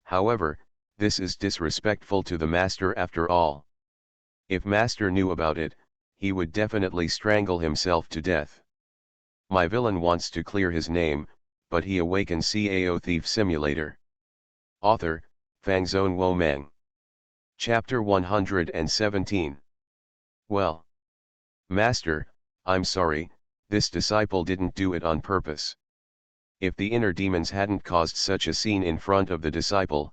However, this is disrespectful to the master after all. If master knew about it, he would definitely strangle himself to death. My villain wants to clear his name, but he awakens Cao Thief Simulator. Author, Fangzone Wo Meng. Chapter 117. Well, master, I'm sorry, this disciple didn't do it on purpose. If the inner demons hadn't caused such a scene in front of the disciple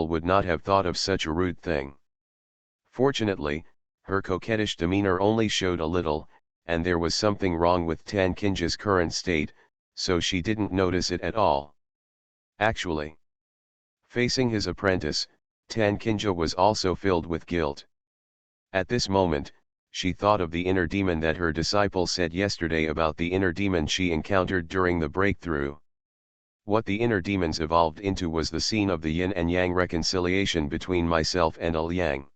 would not have thought of such a rude thing. Fortunately, her coquettish demeanor only showed a little, and there was something wrong with Tan Kinja's current state, so she didn't notice it at all. Actually, facing his apprentice, Tan Kinja was also filled with guilt. At this moment, she thought of the inner demon that her disciple said yesterday about the inner demon she encountered during the breakthrough. What the inner demons evolved into was the scene of the yin and yang reconciliation between myself and Liang.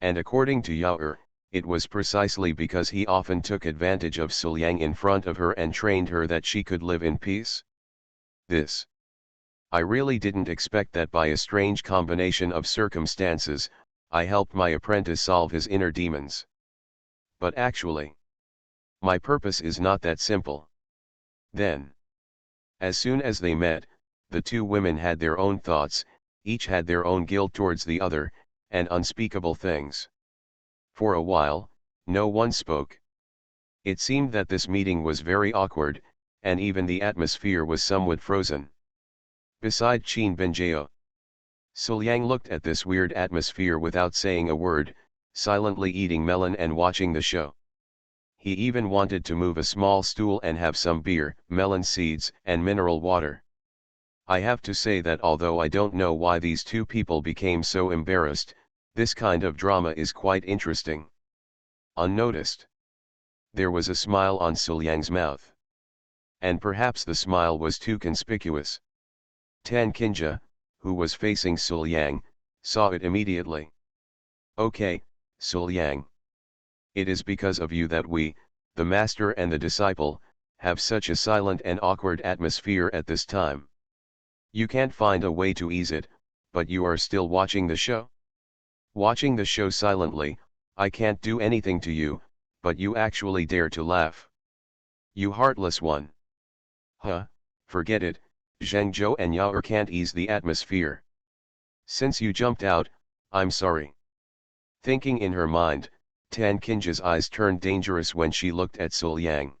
And according to Yao, it was precisely because he often took advantage of Suliang in front of her and trained her that she could live in peace. I really didn't expect that by a strange combination of circumstances, I helped my apprentice solve his inner demons. But actually, my purpose is not that simple. Then, as soon as they met, the two women had their own thoughts, each had their own guilt towards the other, and unspeakable things. For a while, no one spoke. It seemed that this meeting was very awkward, and even the atmosphere was somewhat frozen. beside Qin Benjao. Suliang looked at this weird atmosphere without saying a word, silently eating melon and watching the show. He even wanted to move a small stool and have some beer, melon seeds, and mineral water. I have to say that although I don't know why these two people became so embarrassed, this kind of drama is quite interesting. Unnoticed. There was a smile on Suliang's mouth. And perhaps the smile was too conspicuous. Tan Kinja, who was facing Suliang, saw it immediately. Okay, Suliang. It is because of you that we, the master and the disciple, have such a silent and awkward atmosphere at this time. You can't find a way to ease it, but you are still watching the show? Watching the show silently, I can't do anything to you, but you actually dare to laugh. You heartless one. Huh, forget it, Zhengzhou and Yao can't ease the atmosphere. Since you jumped out, I'm sorry. Thinking in her mind, Tan Kinja's eyes turned dangerous when she looked at Suliang.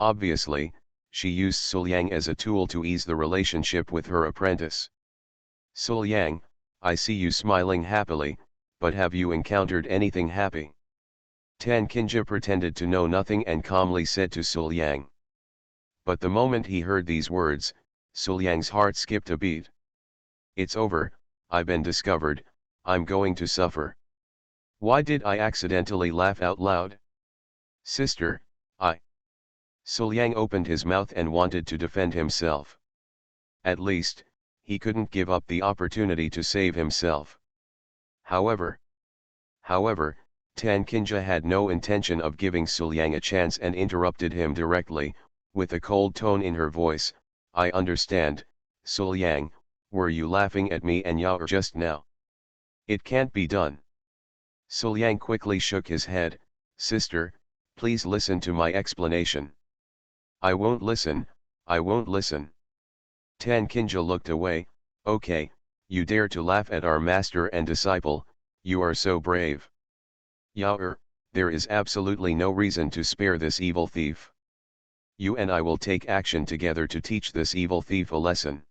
Obviously, she used Suliang as a tool to ease the relationship with her apprentice. Suliang, I see you smiling happily, but have you encountered anything happy? Tan Kinja pretended to know nothing and calmly said to Suliang. But the moment he heard these words, Suliang's heart skipped a beat. It's over, I've been discovered, I'm going to suffer. Why did I accidentally laugh out loud? Sister, Suliang opened his mouth and wanted to defend himself. At least, he couldn't give up the opportunity to save himself. However, Tan Kinja had no intention of giving Suliang a chance and interrupted him directly, with a cold tone in her voice. I understand, Suliang, were you laughing at me and Yao just now? It can't be done. Suliang quickly shook his head. Sister, please listen to my explanation. I won't listen, I won't listen. Tan Kinja looked away. Okay, you dare to laugh at our master and disciple, you are so brave. Yao, there is absolutely no reason to spare this evil thief. You and I will take action together to teach this evil thief a lesson.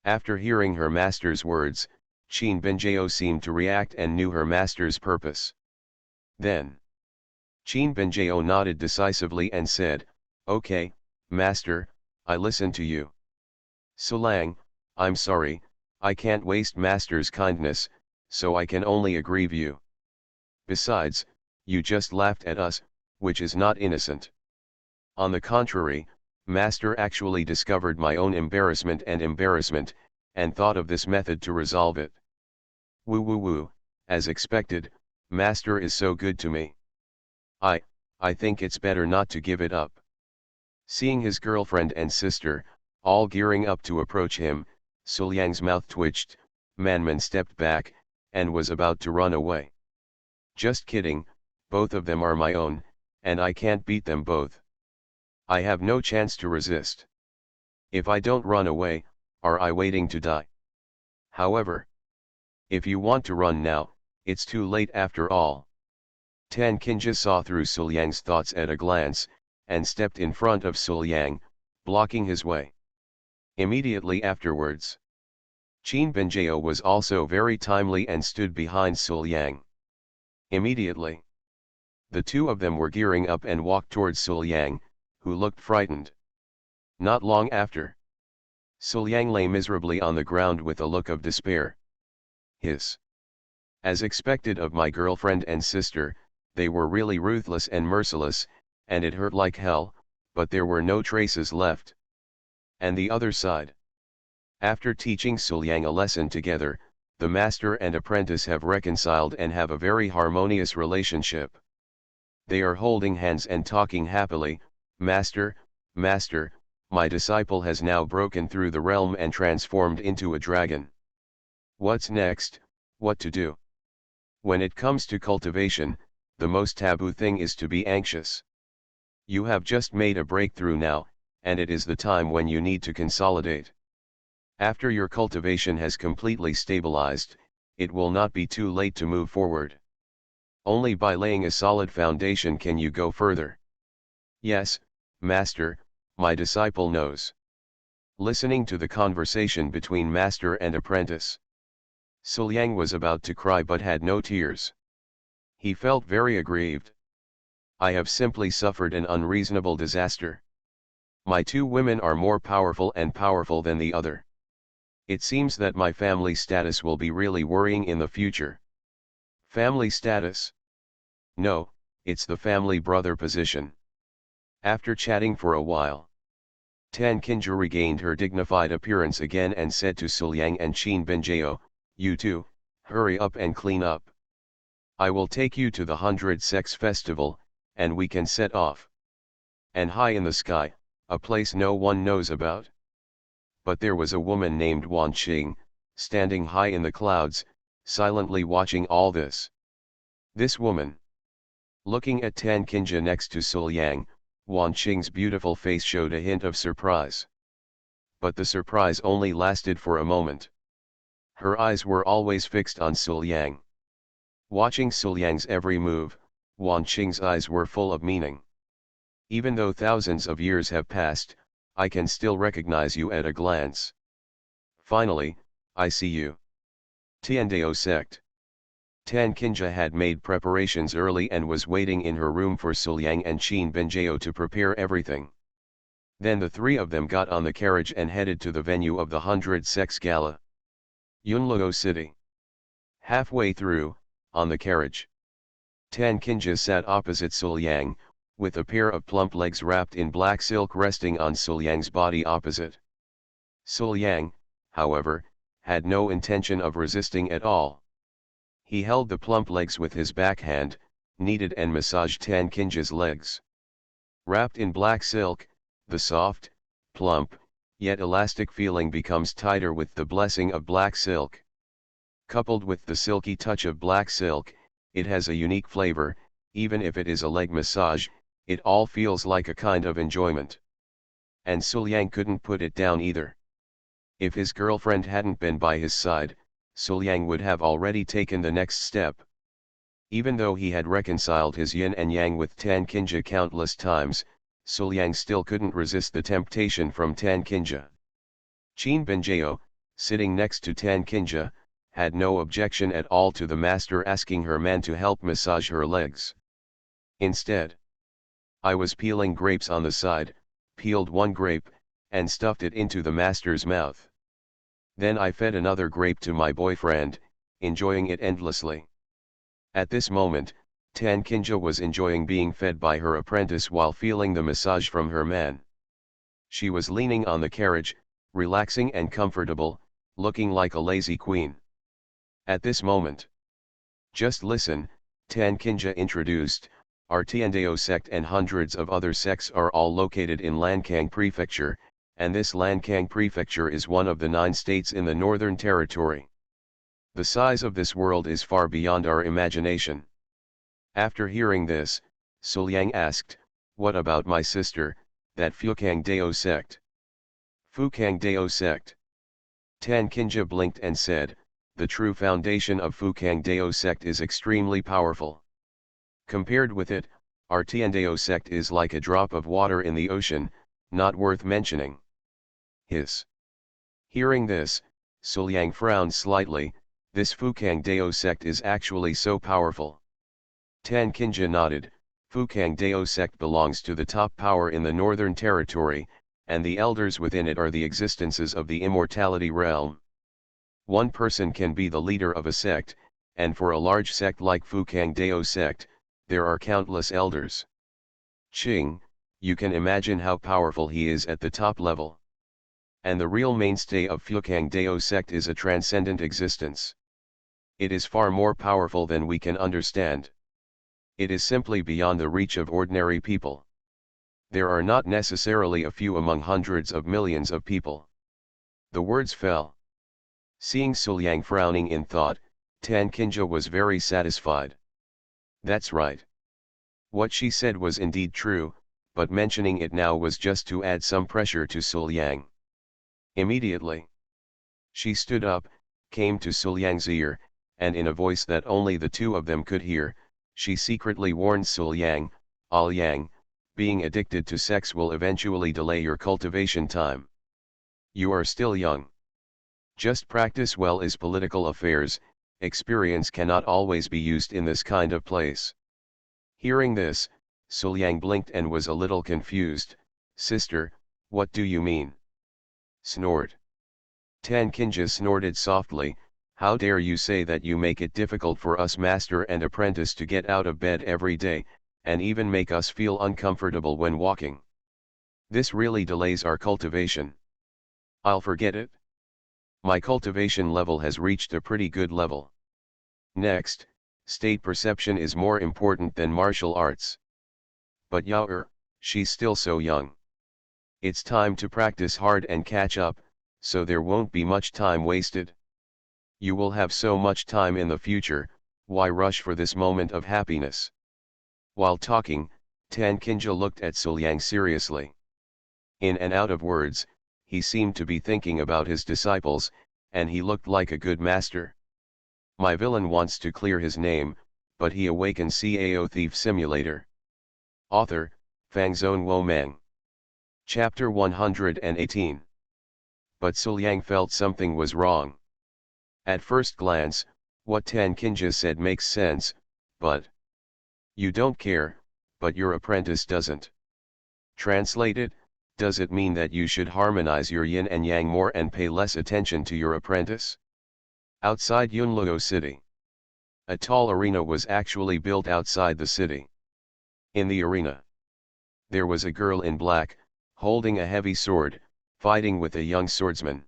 After hearing her master's words, Qin Benjao seemed to react and knew her master's purpose. Then, Qin Benjao nodded decisively and said, Okay, master, I listen to you. Suliang, I'm sorry, I can't waste master's kindness, so I can only aggrieve you. Besides, you just laughed at us, which is not innocent. On the contrary, master actually discovered my own embarrassment, and thought of this method to resolve it. Woo woo woo, as expected, master is so good to me. I think it's better not to give it up. Seeing his girlfriend and sister, all gearing up to approach him, Suliang's mouth twitched, Manman stepped back, and was about to run away. Just kidding, both of them are my own, and I can't beat them both. I have no chance to resist. If I don't run away, are I waiting to die? However, if you want to run now, it's too late after all. Tan Kinja saw through Suliang's thoughts at a glance, and stepped in front of Suliang, blocking his way. Immediately afterwards, Qin Benjao was also very timely and stood behind Suliang. Immediately, the two of them were gearing up and walked towards Suliang, who looked frightened. Not long after, Suliang lay miserably on the ground with a look of despair. As expected of my girlfriend and sister, they were really ruthless and merciless, and it hurt like hell, but there were no traces left. And the other side. After teaching Suliang a lesson together, the master and apprentice have reconciled and have a very harmonious relationship. They are holding hands and talking happily. Master, master, my disciple has now broken through the realm and transformed into a dragon. What's next, what to do? When it comes to cultivation, the most taboo thing is to be anxious. You have just made a breakthrough now, and it is the time when you need to consolidate. After your cultivation has completely stabilized, it will not be too late to move forward. Only by laying a solid foundation can you go further. Yes, master, my disciple knows. listening to the conversation between master and apprentice. Suliang was about to cry but had no tears. He felt very aggrieved. I have simply suffered an unreasonable disaster. My two women are more powerful than the other. It seems that my family status will be really worrying in the future. Family status? No, it's the family brother position. After chatting for a while, Tan Kinja regained her dignified appearance again and said to Suliang and Qin Binjao, "You two, hurry up and clean up. I will take you to the 100 Sex Festival, and we can set off." And high in the sky, a place no one knows about. But there was a woman named Wan Qing, standing high in the clouds, silently watching all this. This woman. Looking at Tan Kinja next to Suliang, Wan Qing's beautiful face showed a hint of surprise. But the surprise only lasted for a moment. Her eyes were always fixed on Suliang. Watching Suliang's every move, Wan Qing's eyes were full of meaning. Even though thousands of years have passed, I can still recognize you at a glance. Finally, I see you. Tiandao sect. Tan Kinja had made preparations early and was waiting in her room for Suliang and Qin Binjao to prepare everything. Then the three of them got on the carriage and headed to the venue of the 100 Sex Gala. Yunluo City. Halfway through, on the carriage, Tan Kinja sat opposite Suliang, with a pair of plump legs wrapped in black silk resting on Suliang's body opposite. Suliang, however, had no intention of resisting at all. He held the plump legs with his backhand, kneaded and massaged Tan Kinja's legs. Wrapped in black silk, the soft, plump, yet elastic feeling becomes tighter with the blessing of black silk. Coupled with the silky touch of black silk, it has a unique flavor. Even if it is a leg massage, it all feels like a kind of enjoyment. And Suliang couldn't put it down either. If his girlfriend hadn't been by his side, Suliang would have already taken the next step. Even though he had reconciled his yin and yang with Tan Kinja countless times, Suliang still couldn't resist the temptation from Tan Kinja. Qin Binjao, sitting next to Tan Kinja, had no objection at all to the master asking her man to help massage her legs. Instead, I was peeling grapes on the side, peeled one grape, and stuffed it into the master's mouth. Then I fed another grape to my boyfriend, enjoying it endlessly. At this moment, Tan Kinja was enjoying being fed by her apprentice while feeling the massage from her man. She was leaning on the carriage, relaxing and comfortable, looking like a lazy queen. At this moment, "Just listen," Tan Kinja introduced. Our Tiandao sect and hundreds of other sects are all located in Lancang Prefecture, and this Lancang Prefecture is one of the 9 states in the Northern Territory. The size of this world is far beyond our imagination. After hearing this, Suliang asked, "What about my sister, that Fukang Dao sect?" Fukang Dao sect. Tan Kinja blinked and said, "The true foundation of Fukang Dao sect is extremely powerful. Compared with it, our Tiandao sect is like a drop of water in the ocean, not worth mentioning." Hiss. Hearing this, Suliang frowned slightly. This Fukang Dao sect is actually so powerful. Tan Kinja nodded. Fukang Dao sect belongs to the top power in the Northern Territory, and the elders within it are the existences of the immortality realm. One person can be the leader of a sect, and for a large sect like Fukang Dao sect, there are countless elders. Qing, you can imagine how powerful he is at the top level. And the real mainstay of Fukang Dao sect is a transcendent existence. It is far more powerful than we can understand. It is simply beyond the reach of ordinary people. There are not necessarily a few among hundreds of millions of people. The words fell. Seeing Suliang frowning in thought, Tan Kinja was very satisfied. That's right. What she said was indeed true, but mentioning it now was just to add some pressure to Suliang. Immediately, she stood up, came to Suliang's ear, and in a voice that only the two of them could hear, she secretly warned Suliang, "Aoyang, being addicted to sex will eventually delay your cultivation time. You are still young. Just practice well in political affairs, experience cannot always be used in this kind of place. Hearing this, Suliang blinked and was a little confused. Sister, what do you mean? Snort. Tan Kinja snorted softly. How dare you say that you make it difficult for us master and apprentice to get out of bed every day, and even make us feel uncomfortable when walking. This really delays our cultivation. I'll forget it. My cultivation level has reached a pretty good level. Next, state perception is more important than martial arts. But Yao, she's still so young. It's time to practice hard and catch up, so there won't be much time wasted. You will have so much time in the future, why rush for this moment of happiness? While talking, Tan Kinja looked at Suliang seriously. In and out of words, he seemed to be thinking about his disciples, and he looked like a good master. My villain wants to clear his name, but he awakens Cao Thief Simulator. Author, Fangzone Wo Meng. Chapter 118. But Suliang felt something was wrong. At first glance, what Tan Kinja said makes sense, but you don't care, but your apprentice doesn't. Translated, does it mean that you should harmonize your yin and yang more and pay less attention to your apprentice? Outside Yunluo City. A tall arena was actually built outside the city. In the arena, there was a girl in black, holding a heavy sword, fighting with a young swordsman.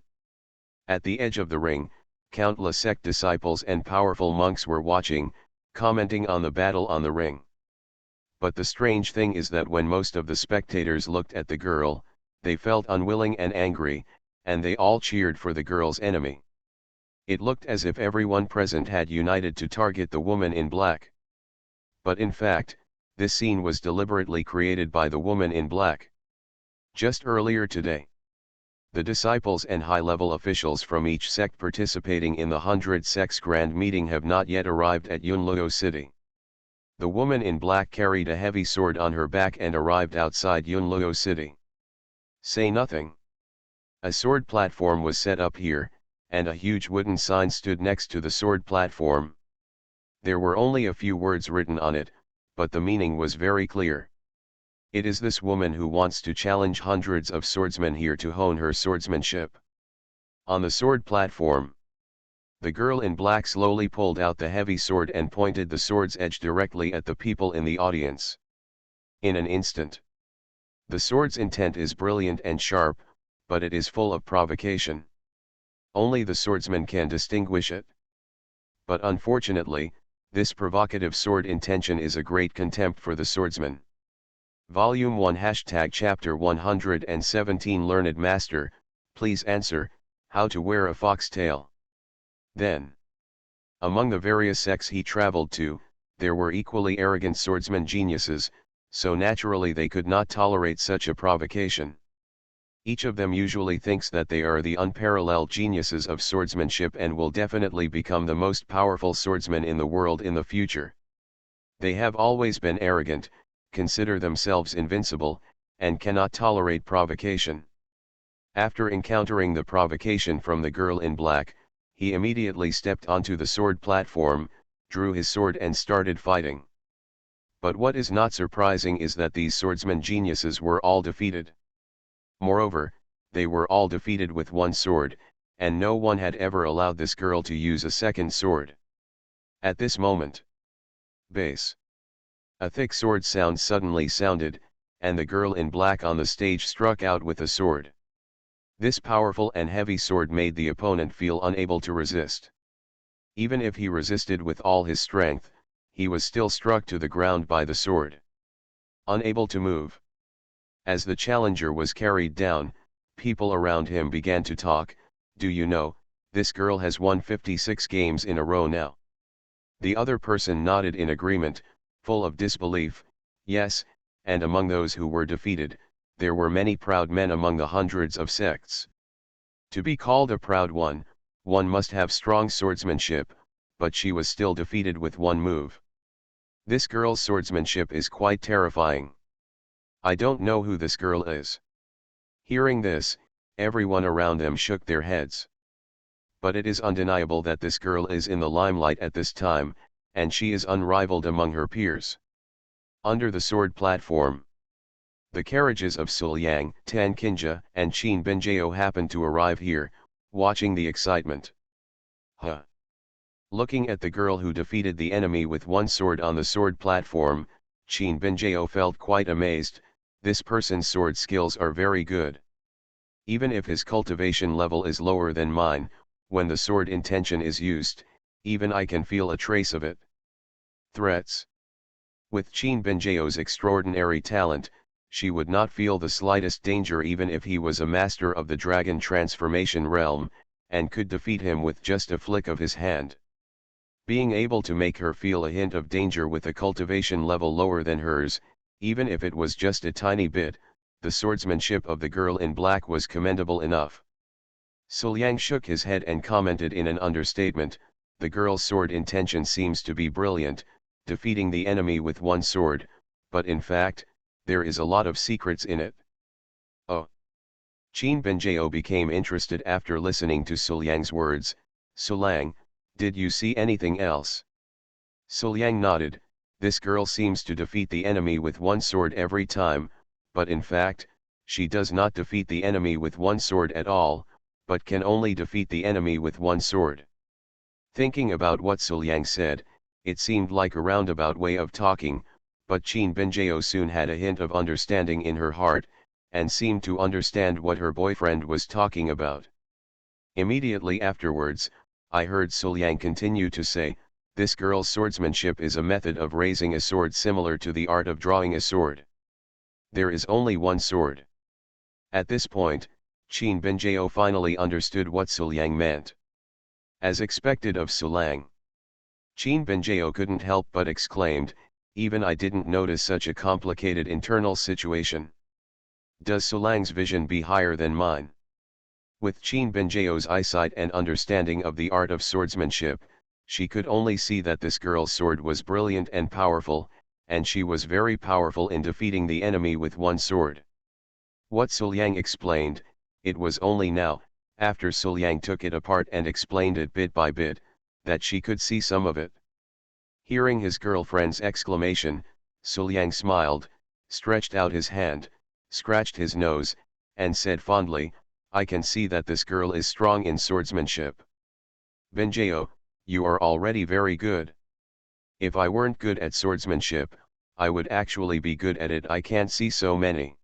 At the edge of the ring, countless sect disciples and powerful monks were watching, commenting on the battle on the ring. But the strange thing is that when most of the spectators looked at the girl, they felt unwilling and angry, and they all cheered for the girl's enemy. It looked as if everyone present had united to target the woman in black. But in fact, this scene was deliberately created by the woman in black. Just earlier today, the disciples and high-level officials from each sect participating in the 100 sects grand meeting have not yet arrived at Yunluo City. The woman in black carried a heavy sword on her back and arrived outside Yunluo City. Say nothing. A sword platform was set up here, and a huge wooden sign stood next to the sword platform. There were only a few words written on it, but the meaning was very clear. It is this woman who wants to challenge hundreds of swordsmen here to hone her swordsmanship. On the sword platform, the girl in black slowly pulled out the heavy sword and pointed the sword's edge directly at the people in the audience. In an instant, the sword's intent is brilliant and sharp, but it is full of provocation. Only the swordsman can distinguish it. But unfortunately, this provocative sword intention is a great contempt for the swordsman. Volume 1 Chapter 117 Learned Master, please answer, how to wear a foxtail. Then, among the various sects he traveled to, there were equally arrogant swordsman geniuses, so naturally they could not tolerate such a provocation. Each of them usually thinks that they are the unparalleled geniuses of swordsmanship and will definitely become the most powerful swordsmen in the world in the future. They have always been arrogant, consider themselves invincible, and cannot tolerate provocation. After encountering the provocation from the girl in black, he immediately stepped onto the sword platform, drew his sword and started fighting. But what is not surprising is that these swordsman geniuses were all defeated. Moreover, they were all defeated with one sword, and no one had ever allowed this girl to use a second sword. At this moment, bass. A thick sword sound suddenly sounded, and the girl in black on the stage struck out with a sword. This powerful and heavy sword made the opponent feel unable to resist. Even if he resisted with all his strength, he was still struck to the ground by the sword. Unable to move. As the challenger was carried down, people around him began to talk. Do you know, this girl has won 56 games in a row now. The other person nodded in agreement, full of disbelief. Yes, and among those who were defeated, there were many proud men among the hundreds of sects. To be called a proud one must have strong swordsmanship, but she was still defeated with one move. This girl's swordsmanship is quite terrifying. I don't know who this girl is. Hearing this, Everyone around them shook their heads. But it is undeniable that this girl is in the limelight at this time, and she is unrivaled among her peers. Under the sword platform, the carriages of Suliang, Tan Kinja, and Qin Benjao happened to arrive here, watching the excitement. Huh! Looking at the girl who defeated the enemy with one sword on the sword platform, Qin Benjao felt quite amazed. This person's sword skills are very good. Even if his cultivation level is lower than mine, when the sword intention is used, even I can feel a trace of it. Threats. With Qin Benjao's extraordinary talent, she would not feel the slightest danger even if he was a master of the dragon transformation realm, and could defeat him with just a flick of his hand. Being able to make her feel a hint of danger with a cultivation level lower than hers, even if it was just a tiny bit, the swordsmanship of the girl in black was commendable enough. Suliang shook his head and commented in an understatement, "The girl's sword intention seems to be brilliant, defeating the enemy with one sword, but in fact, there is a lot of secrets in it." Oh! Qin Benjao became interested after listening to Suliang's words. "Suliang, did you see anything else?" Suliang nodded. "This girl seems to defeat the enemy with one sword every time, but in fact, she does not defeat the enemy with one sword at all, but can only defeat the enemy with one sword." Thinking about what Suliang said, it seemed like a roundabout way of talking, but Qin Benjao soon had a hint of understanding in her heart, and seemed to understand what her boyfriend was talking about. Immediately afterwards, I heard Suliang continue to say, "This girl's swordsmanship is a method of raising a sword similar to the art of drawing a sword. There is only one sword." At this point, Qin Benjao finally understood what Suliang meant. As expected of Suliang, Qin Benjao couldn't help but exclaimed, "Even I didn't notice such a complicated internal situation. Does Suliang's vision be higher than mine?" With Qin Benjao's eyesight and understanding of the art of swordsmanship, she could only see that this girl's sword was brilliant and powerful, and she was very powerful in defeating the enemy with one sword. What Suliang explained, it was only now, after Suliang took it apart and explained it bit by bit, that she could see some of it. Hearing his girlfriend's exclamation, Suliang smiled, stretched out his hand, scratched his nose, and said fondly, "I can see that this girl is strong in swordsmanship. Benjao, you are already very good. If I weren't good at swordsmanship, I would actually be good at it. I can't see so many.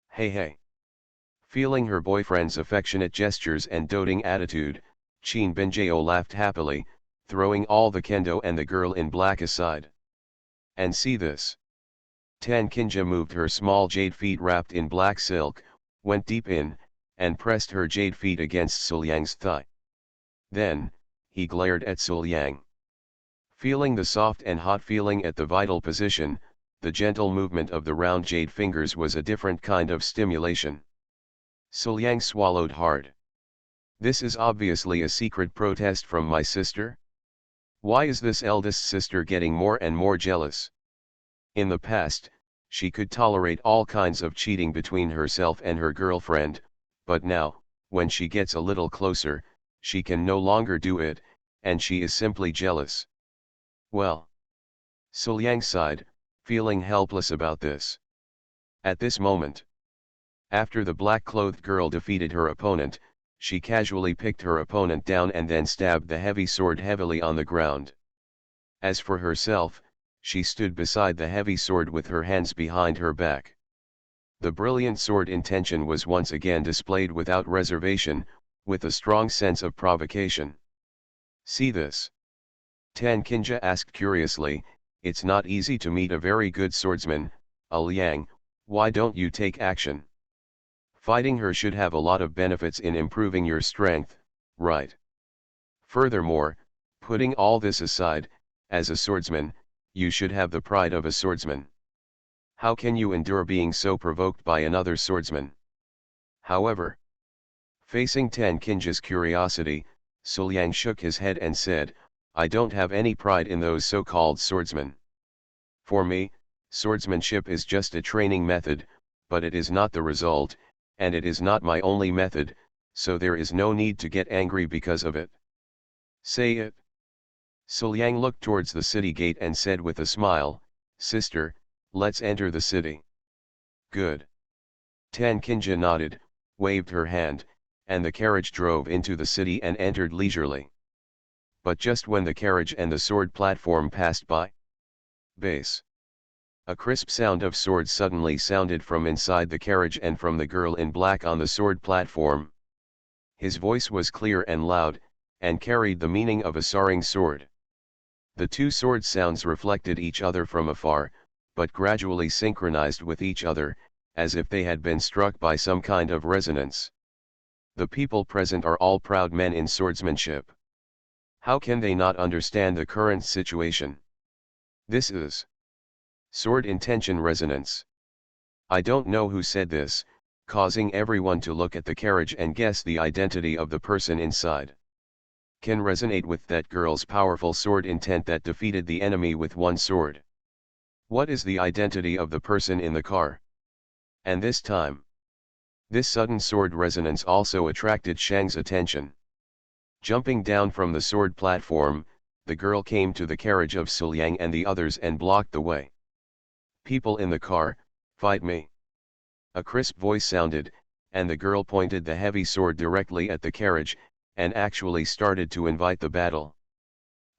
Hey hey." Feeling her boyfriend's affectionate gestures and doting attitude, Qin Benjao laughed happily, throwing all the kendo and the girl in black aside. "And see this." Tan Kinja moved her small jade feet wrapped in black silk, went deep in, and pressed her jade feet against Suliang's thigh. Then, he glared at Suliang. Feeling the soft and hot feeling at the vital position, the gentle movement of the round jade fingers was a different kind of stimulation. Suliang swallowed hard. "This is obviously a secret protest from my sister? Why is this eldest sister getting more and more jealous?" In the past, she could tolerate all kinds of cheating between herself and her girlfriend, but now, when she gets a little closer, she can no longer do it, and she is simply jealous. Well. Suliang sighed, feeling helpless about this. At this moment, after the black-clothed girl defeated her opponent, she casually picked her opponent down and then stabbed the heavy sword heavily on the ground. As for herself, she stood beside the heavy sword with her hands behind her back. The brilliant sword intention was once again displayed without reservation, with a strong sense of provocation. "See this?" Tan Kinja asked curiously. "It's not easy to meet a very good swordsman, Liang. Why don't you take action? Fighting her should have a lot of benefits in improving your strength, right? Furthermore, putting all this aside, as a swordsman, you should have the pride of a swordsman. How can you endure being so provoked by another swordsman?" However, facing Tan Kinja's curiosity, Suliang shook his head and said, "I don't have any pride in those so-called swordsmen. For me, swordsmanship is just a training method, but it is not the result, and it is not my only method, so there is no need to get angry because of it. Say it. Suliang looked towards the city gate and said with a smile, "Sister, let's enter the city." "Good." Tan Kinja nodded, waved her hand, and the carriage drove into the city and entered leisurely. But just when the carriage and the sword platform passed by, bass. A crisp sound of swords suddenly sounded from inside the carriage and from the girl in black on the sword platform. His voice was clear and loud, and carried the meaning of a soaring sword. The two sword sounds reflected each other from afar, but gradually synchronized with each other, as if they had been struck by some kind of resonance. The people present are all proud men in swordsmanship. How can they not understand the current situation? This is sword intention resonance. I don't know who said this, causing everyone to look at the carriage and guess the identity of the person inside. Can resonate with that girl's powerful sword intent that defeated the enemy with one sword. What is the identity of the person in the car? And this time, this sudden sword resonance also attracted Shang's attention. Jumping down from the sword platform, the girl came to the carriage of Suliang and the others and blocked the way. "People in the car, fight me." A crisp voice sounded, and the girl pointed the heavy sword directly at the carriage, and actually started to invite the battle.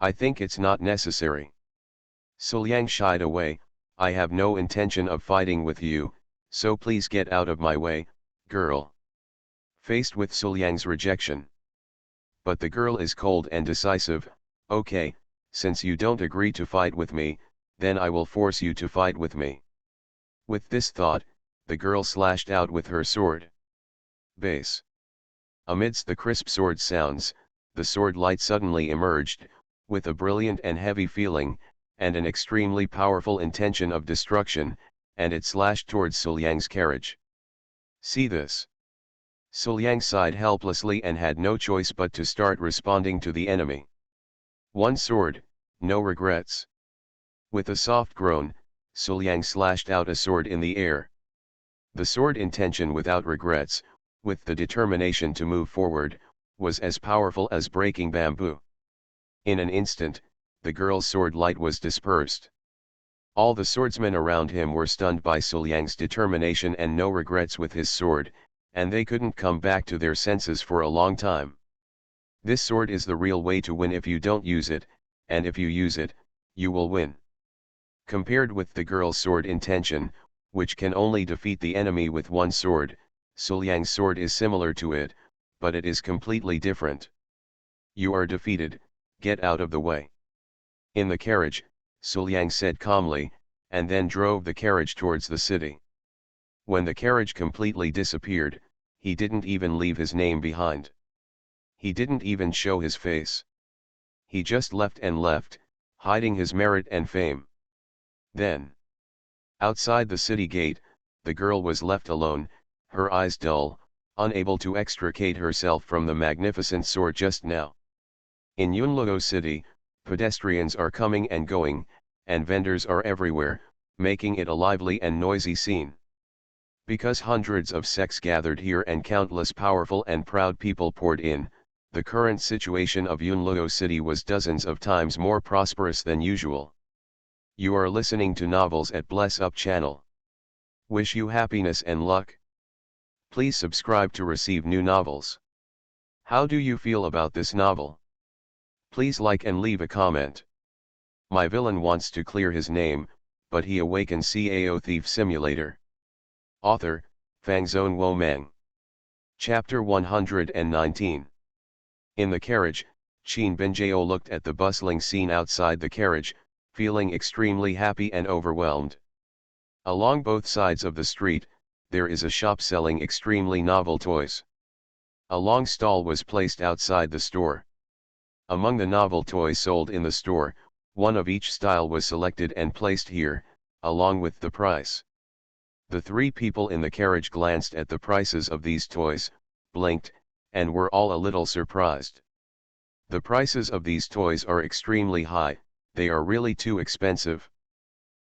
"I think it's not necessary." Suliang shied away. "I have no intention of fighting with you, so please get out of my way, girl." Faced with Suliang's rejection. But the girl is cold and decisive. "Okay, since you don't agree to fight with me, then I will force you to fight with me." With this thought, the girl slashed out with her sword. Bass. Amidst the crisp sword sounds, the sword light suddenly emerged, with a brilliant and heavy feeling, and an extremely powerful intention of destruction, and it slashed towards Suliang's carriage. "See this?" Suliang sighed helplessly and had no choice but to start responding to the enemy. One sword, no regrets. With a soft groan, Suliang slashed out a sword in the air. The sword intention without regrets, with the determination to move forward, was as powerful as breaking bamboo. In an instant, the girl's sword light was dispersed. All the swordsmen around him were stunned by Suliang's determination and no regrets with his sword, and they couldn't come back to their senses for a long time. This sword is the real way to win if you don't use it, and if you use it, you will win. Compared with the girl's sword intention, which can only defeat the enemy with one sword, Suliang's sword is similar to it, but it is completely different. "You are defeated, get out of the way." In the carriage, Suliang said calmly, and then drove the carriage towards the city. When the carriage completely disappeared, he didn't even leave his name behind. He didn't even show his face. He just left and left, hiding his merit and fame. Then, outside the city gate, the girl was left alone, her eyes dull, unable to extricate herself from the magnificent sword just now. In Yunluo City, pedestrians are coming and going, and vendors are everywhere, making it a lively and noisy scene. Because hundreds of sects gathered here and countless powerful and proud people poured in, the current situation of Yunluo City was dozens of times more prosperous than usual. You are listening to Novels at Bless Up channel. Wish you happiness and luck. Please subscribe to receive new novels. How do you feel about this novel? Please like and leave a comment. My villain wants to clear his name, but he awakens Cao Thief Simulator. Author, Fangzone Wo Meng. Chapter 119. In the carriage, Qin Binjao looked at the bustling scene outside the carriage, feeling extremely happy and overwhelmed. Along both sides of the street, there is a shop selling extremely novel toys. A long stall was placed outside the store. Among the novel toys sold in the store, one of each style was selected and placed here, along with the price. The three people in the carriage glanced at the prices of these toys, blinked, and were all a little surprised. The prices of these toys are extremely high, they are really too expensive.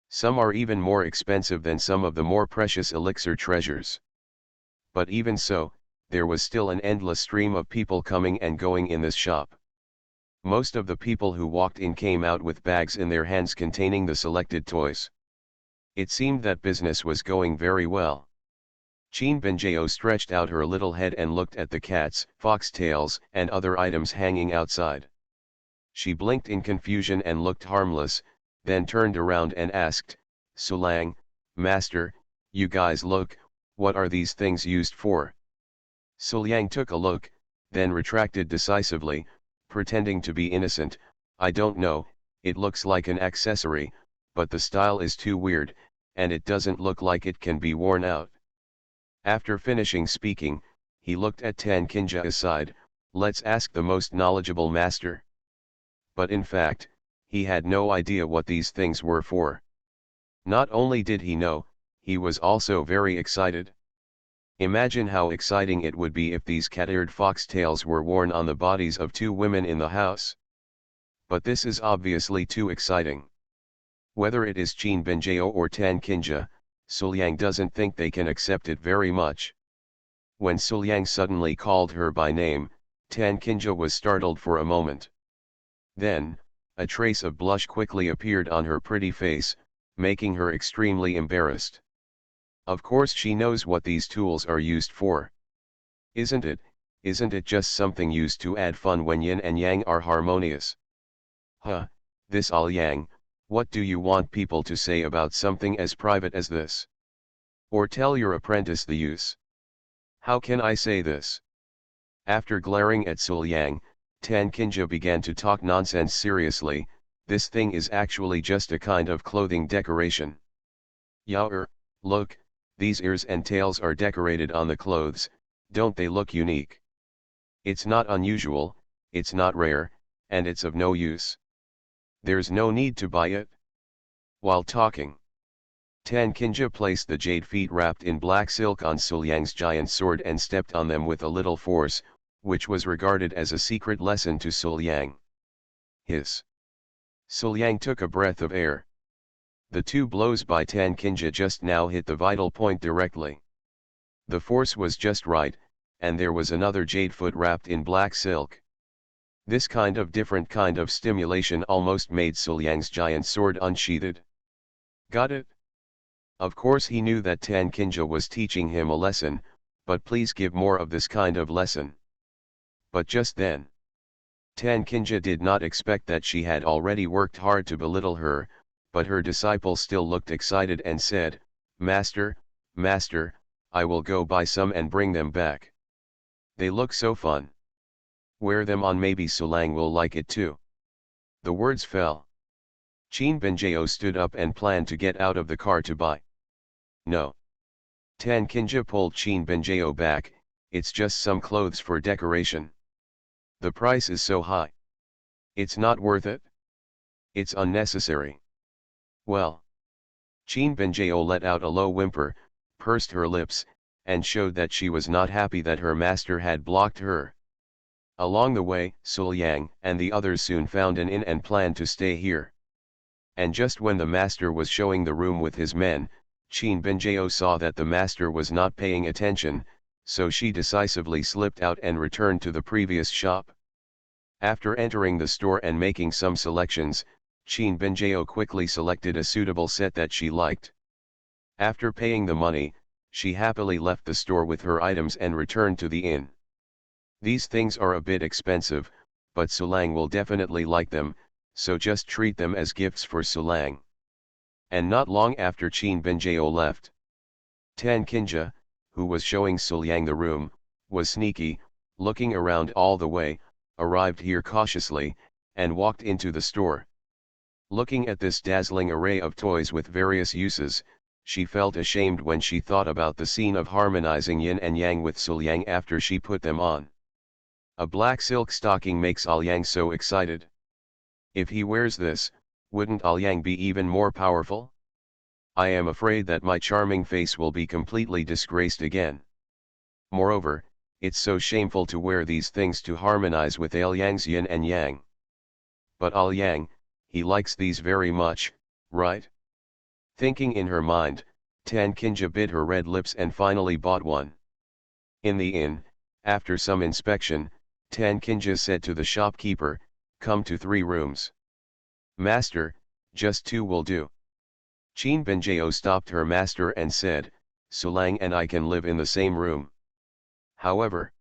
Some are even more expensive than some of the more precious elixir treasures. But even so, there was still an endless stream of people coming and going in this shop. Most of the people who walked in came out with bags in their hands containing the selected toys. It seemed that business was going very well. Qin Benjio stretched out her little head and looked at the cats, foxtails, and other items hanging outside. She blinked in confusion and looked harmless, then turned around and asked, "Sulang, master, you guys look, what are these things used for?" Sulang took a look, then retracted decisively, pretending to be innocent. "I don't know, it looks like an accessory, but the style is too weird, and it doesn't look like it can be worn out." After finishing speaking, he looked at Tan Kinja aside, "Let's ask the most knowledgeable master." But in fact, he had no idea what these things were for. Not only did he know, he was also very excited. Imagine how exciting it would be if these cat-eared foxtails were worn on the bodies of two women in the house. But this is obviously too exciting. Whether it is Qin Benjio or Tan Kinja, Suliang doesn't think they can accept it very much. When Suliang suddenly called her by name, Tan Kinja was startled for a moment. Then, a trace of blush quickly appeared on her pretty face, making her extremely embarrassed. Of course she knows what these tools are used for. Isn't it just something used to add fun when yin and yang are harmonious? Huh, this all yang, what do you want people to say about something as private as this? Or tell your apprentice the use? How can I say this? After glaring at Suliang, Tan Kinja began to talk nonsense seriously. "This thing is actually just a kind of clothing decoration. Yao, look, these ears and tails are decorated on the clothes, don't they look unique? It's not unusual, it's not rare, and it's of no use. There's no need to buy it." While talking, Tan Kinja placed the jade feet wrapped in black silk on Suliang's giant sword and stepped on them with a little force, which was regarded as a secret lesson to Suliang. Hiss! Suliang took a breath of air. The two blows by Tan Kinja just now hit the vital point directly. The force was just right, and there was another jade foot wrapped in black silk. This different kind of stimulation almost made Suliang's giant sword unsheathed. Got it? Of course he knew that Tan Kinja was teaching him a lesson, but please give more of this kind of lesson. But just then, Tan Kinja did not expect that she had already worked hard to belittle her, but her disciple still looked excited and said, "Master, master, I will go buy some and bring them back. They look so fun. Wear them on, maybe Sulang will like it too." The words fell. Qin Benjio stood up and planned to get out of the car to buy. "No." Tan Kinja pulled Qin Benjio back, "It's just some clothes for decoration. The price is so high. It's not worth it. It's unnecessary." "Well." Qin Benjio let out a low whimper, pursed her lips, and showed that she was not happy that her master had blocked her. Along the way, Suliang and the others soon found an inn and planned to stay here. And just when the master was showing the room with his men, Qin Benjio saw that the master was not paying attention, so she decisively slipped out and returned to the previous shop. After entering the store and making some selections, Qin Benjio quickly selected a suitable set that she liked. After paying the money, she happily left the store with her items and returned to the inn. "These things are a bit expensive, but Sulang will definitely like them, so just treat them as gifts for Sulang." And not long after Qin Benjio left, Tan Kinja, who was showing Suliang the room, was sneaky, looking around all the way, arrived here cautiously, and walked into the store. Looking at this dazzling array of toys with various uses, she felt ashamed when she thought about the scene of harmonizing yin and yang with Suliang after she put them on. A black silk stocking makes Alyang so excited. If he wears this, wouldn't Alyang be even more powerful? I am afraid that my charming face will be completely disgraced again. Moreover, it's so shameful to wear these things to harmonize with Alyang's yin and yang. But Alyang, he likes these very much, right? Thinking in her mind, Tan Kinja bit her red lips and finally bought one. In the inn, after some inspection, Tan Kinja said to the shopkeeper, "Come to 3 rooms." "Master, just 2 will do." Chin Benjeo stopped her master and said, "Sulang and I can live in the same room." However,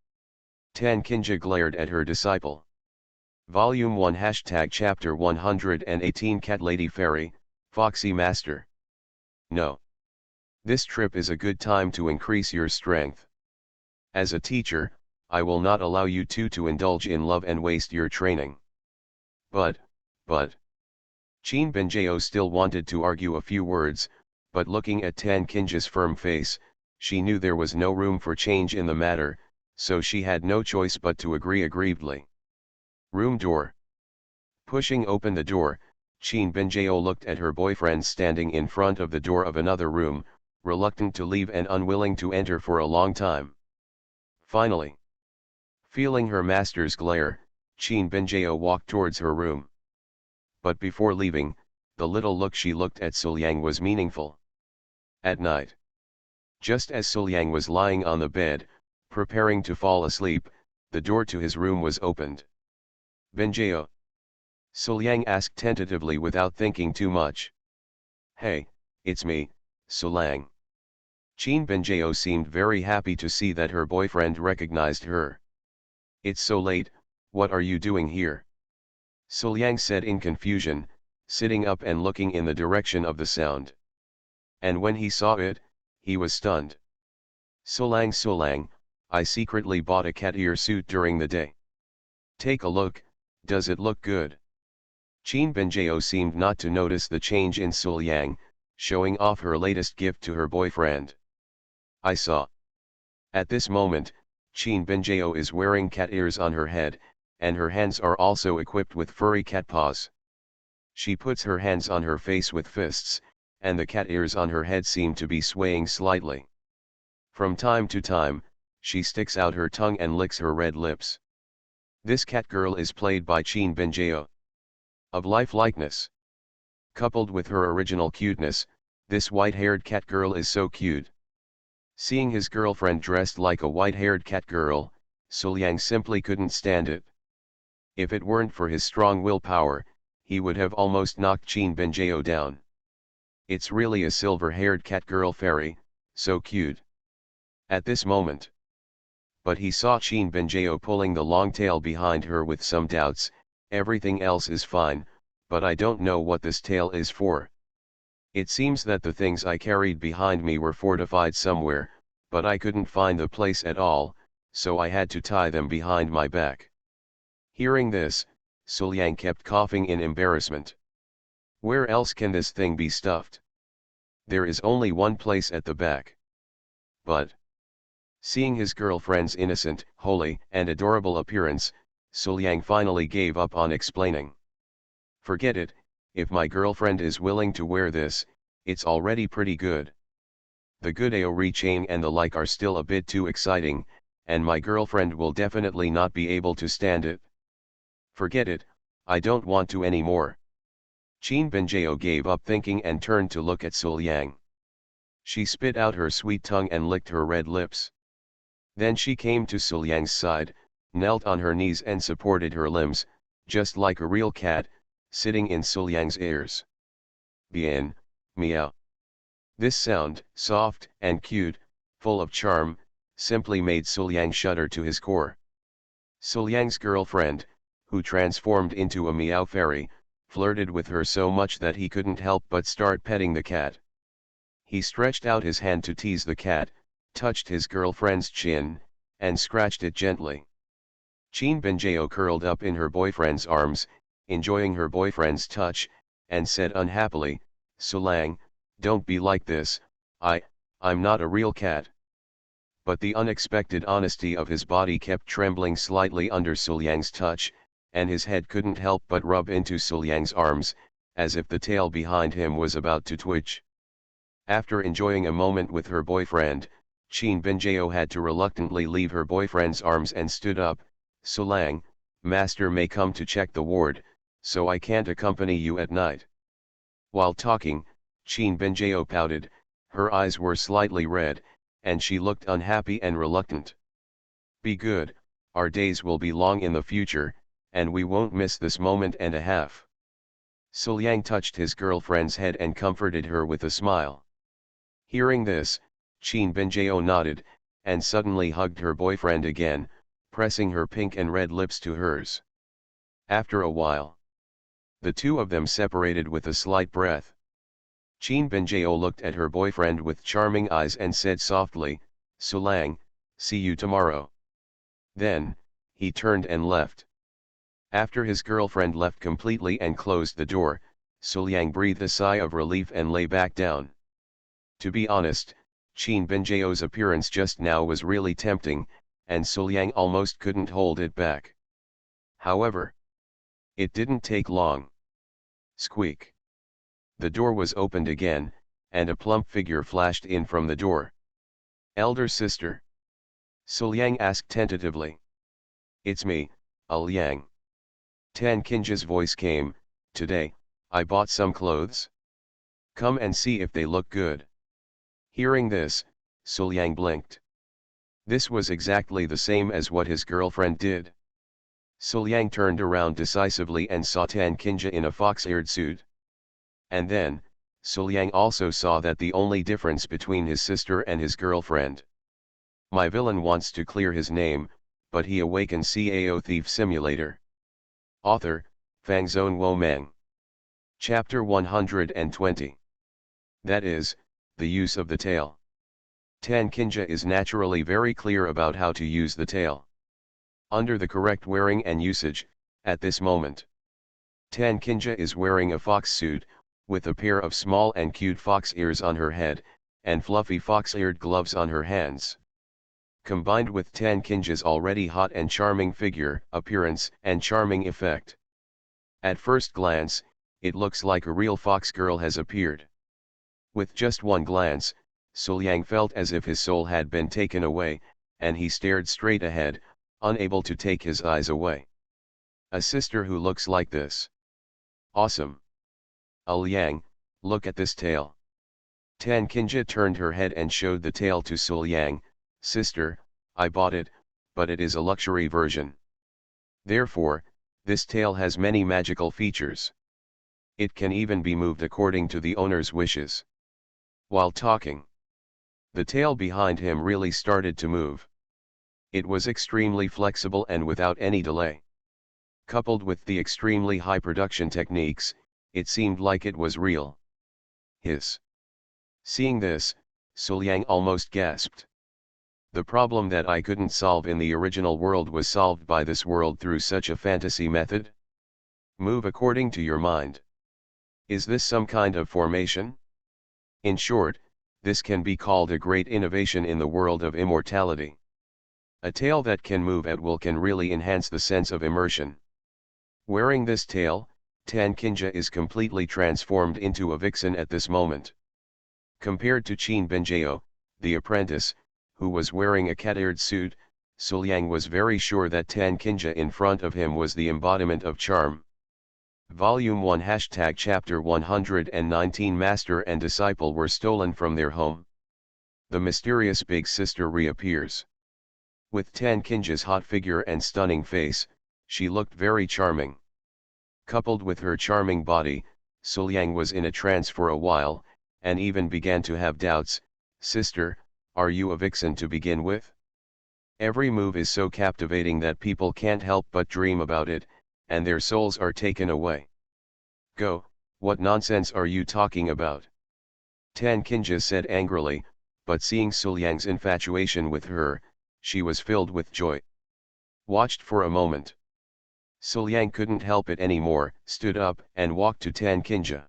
Tan Kinja glared at her disciple. Volume 1 Chapter 118 Cat Lady Fairy, Foxy Master. No. This trip is a good time to increase your strength. As a teacher, I will not allow you two to indulge in love and waste your training. But. Chin Benjeo still wanted to argue a few words, but looking at Tan Kinja's firm face, she knew there was no room for change in the matter, so she had no choice but to agree aggrievedly. Room door. Pushing open the door, Chin Benjeo looked at her boyfriend standing in front of the door of another room, reluctant to leave and unwilling to enter for a long time. Finally, feeling her master's glare, Chin Benjeo walked towards her room. But before leaving, the little look she looked at Sulyang was meaningful. At night, just as Sulyang was lying on the bed, preparing to fall asleep, the door to his room was opened. "Benjeo?" Sulyang asked tentatively without thinking too much. "Hey, it's me, Sulang." Chin Benjeo seemed very happy to see that her boyfriend recognized her. "It's so late, what are you doing here?" Sulyang said in confusion, sitting up and looking in the direction of the sound. And when he saw it, he was stunned. Sulang, I secretly bought a cat ear suit during the day. Take a look, does it look good?" Chin Benjeo seemed not to notice the change in Sulyang, showing off her latest gift to her boyfriend. "I saw." At this moment, Chin Benjeo is wearing cat ears on her head, and her hands are also equipped with furry cat paws. She puts her hands on her face with fists, and the cat ears on her head seem to be swaying slightly. From time to time, she sticks out her tongue and licks her red lips. This cat girl is played by Chin Benjeo. Of lifelikeness. Coupled with her original cuteness, this white-haired cat girl is so cute. Seeing his girlfriend dressed like a white-haired cat girl, Sulyang simply couldn't stand it. If it weren't for his strong willpower, he would have almost knocked Chin Benjeo down. It's really a silver-haired cat girl fairy, so cute. At this moment. But he saw Chin Benjeo pulling the long tail behind her with some doubts. "Everything else is fine, but I don't know what this tail is for. It seems that the things I carried behind me were fortified somewhere, but I couldn't find the place at all, so I had to tie them behind my back." Hearing this, Sulyang kept coughing in embarrassment. Where else can this thing be stuffed? There is only one place at the back. But, seeing his girlfriend's innocent, holy, and adorable appearance, Sulyang finally gave up on explaining. "Forget it, if my girlfriend is willing to wear this, it's already pretty good. The good Aori chain and the like are still a bit too exciting, and my girlfriend will definitely not be able to stand it. Forget it, I don't want to anymore." Chin Benjeo gave up thinking and turned to look at Sulyang. She spit out her sweet tongue and licked her red lips. Then she came to Sulyang's side, knelt on her knees and supported her limbs, just like a real cat, sitting in Sulyang's ears. "Bien, meow." This sound, soft and cute, full of charm, simply made Sulyang shudder to his core. Sulyang's girlfriend, who transformed into a meow fairy, flirted with her so much that he couldn't help but start petting the cat. He stretched out his hand to tease the cat, touched his girlfriend's chin, and scratched it gently. Chin Benjeo curled up in her boyfriend's arms, enjoying her boyfriend's touch, and said unhappily, "Sulang, don't be like this, I'm not a real cat." But the unexpected honesty of his body kept trembling slightly under Sulyang's touch, and his head couldn't help but rub into Sulyang's arms, as if the tail behind him was about to twitch. After enjoying a moment with her boyfriend, Chin Benjeo had to reluctantly leave her boyfriend's arms and stood up. "Sulang, master may come to check the ward, so I can't accompany you at night." While talking, Chin Benjeo pouted, her eyes were slightly red, and she looked unhappy and reluctant. Be good, our days will be long in the future, and we won't miss this moment and a half. Suliang touched his girlfriend's head and comforted her with a smile. Hearing this, Qin Binjao nodded, and suddenly hugged her boyfriend again, pressing her pink and red lips to hers. After a while, the two of them separated with a slight breath. Qin Binjao looked at her boyfriend with charming eyes and said softly, "Sulang, see you tomorrow." Then, he turned and left. After his girlfriend left completely and closed the door, Suliang breathed a sigh of relief and lay back down. To be honest, Qin Binjao's appearance just now was really tempting, and Suliang almost couldn't hold it back. However, it didn't take long. Squeak. The door was opened again, and a plump figure flashed in from the door. "Elder sister?" Suliang asked tentatively. "It's me, Liang." Tan Kinja's voice came, "Today, I bought some clothes. Come and see if they look good." Hearing this, Suliang blinked. This was exactly the same as what his girlfriend did. Suliang turned around decisively and saw Tan Kinja in a fox-eared suit. And then, Suliang also saw that the only difference between his sister and his girlfriend. My villain wants to clear his name, but he awakens Cao Thief Simulator. Author, Fangzone Wo Meng. Chapter 120. That is, the use of the tail. Tan Kinja is naturally very clear about how to use the tail. Under the correct wearing and usage, at this moment, Tan Kinja is wearing a fox suit, with a pair of small and cute fox ears on her head, and fluffy fox-eared gloves on her hands. Combined with Tan Kinja's already hot and charming figure, appearance, and charming effect. At first glance, it looks like a real fox girl has appeared. With just one glance, Suliang felt as if his soul had been taken away, and he stared straight ahead, unable to take his eyes away. A sister who looks like this. Awesome. Liang, look at this tail. Tan Kinja turned her head and showed the tail to Suliang. "Sister, I bought it, but it is a luxury version. Therefore, this tail has many magical features. It can even be moved according to the owner's wishes." While talking, the tail behind him really started to move. It was extremely flexible and without any delay. Coupled with the extremely high production techniques, it seemed like it was real. Hiss. Seeing this, Suliang almost gasped. The problem that I couldn't solve in the original world was solved by this world through such a fantasy method? Move according to your mind. Is this some kind of formation? In short, this can be called a great innovation in the world of immortality. A tail that can move at will can really enhance the sense of immersion. Wearing this tail, Tan Kinja is completely transformed into a vixen at this moment. Compared to Qin Binjao, the apprentice, who was wearing a cat-eared suit, Suliang was very sure that Tan Kinja in front of him was the embodiment of charm. Volume 1 # Chapter 119 Master and disciple were stolen from their home. The mysterious big sister reappears. With Tan Kinja's hot figure and stunning face, she looked very charming. Coupled with her charming body, Suliang was in a trance for a while, and even began to have doubts. "Sister, are you a vixen to begin with? Every move is so captivating that people can't help but dream about it, and their souls are taken away." "Go, what nonsense are you talking about?" Tan Kinja said angrily, but seeing Suliang's infatuation with her, she was filled with joy. Watched for a moment. Suliang couldn't help it anymore, stood up and walked to Tan Kinja.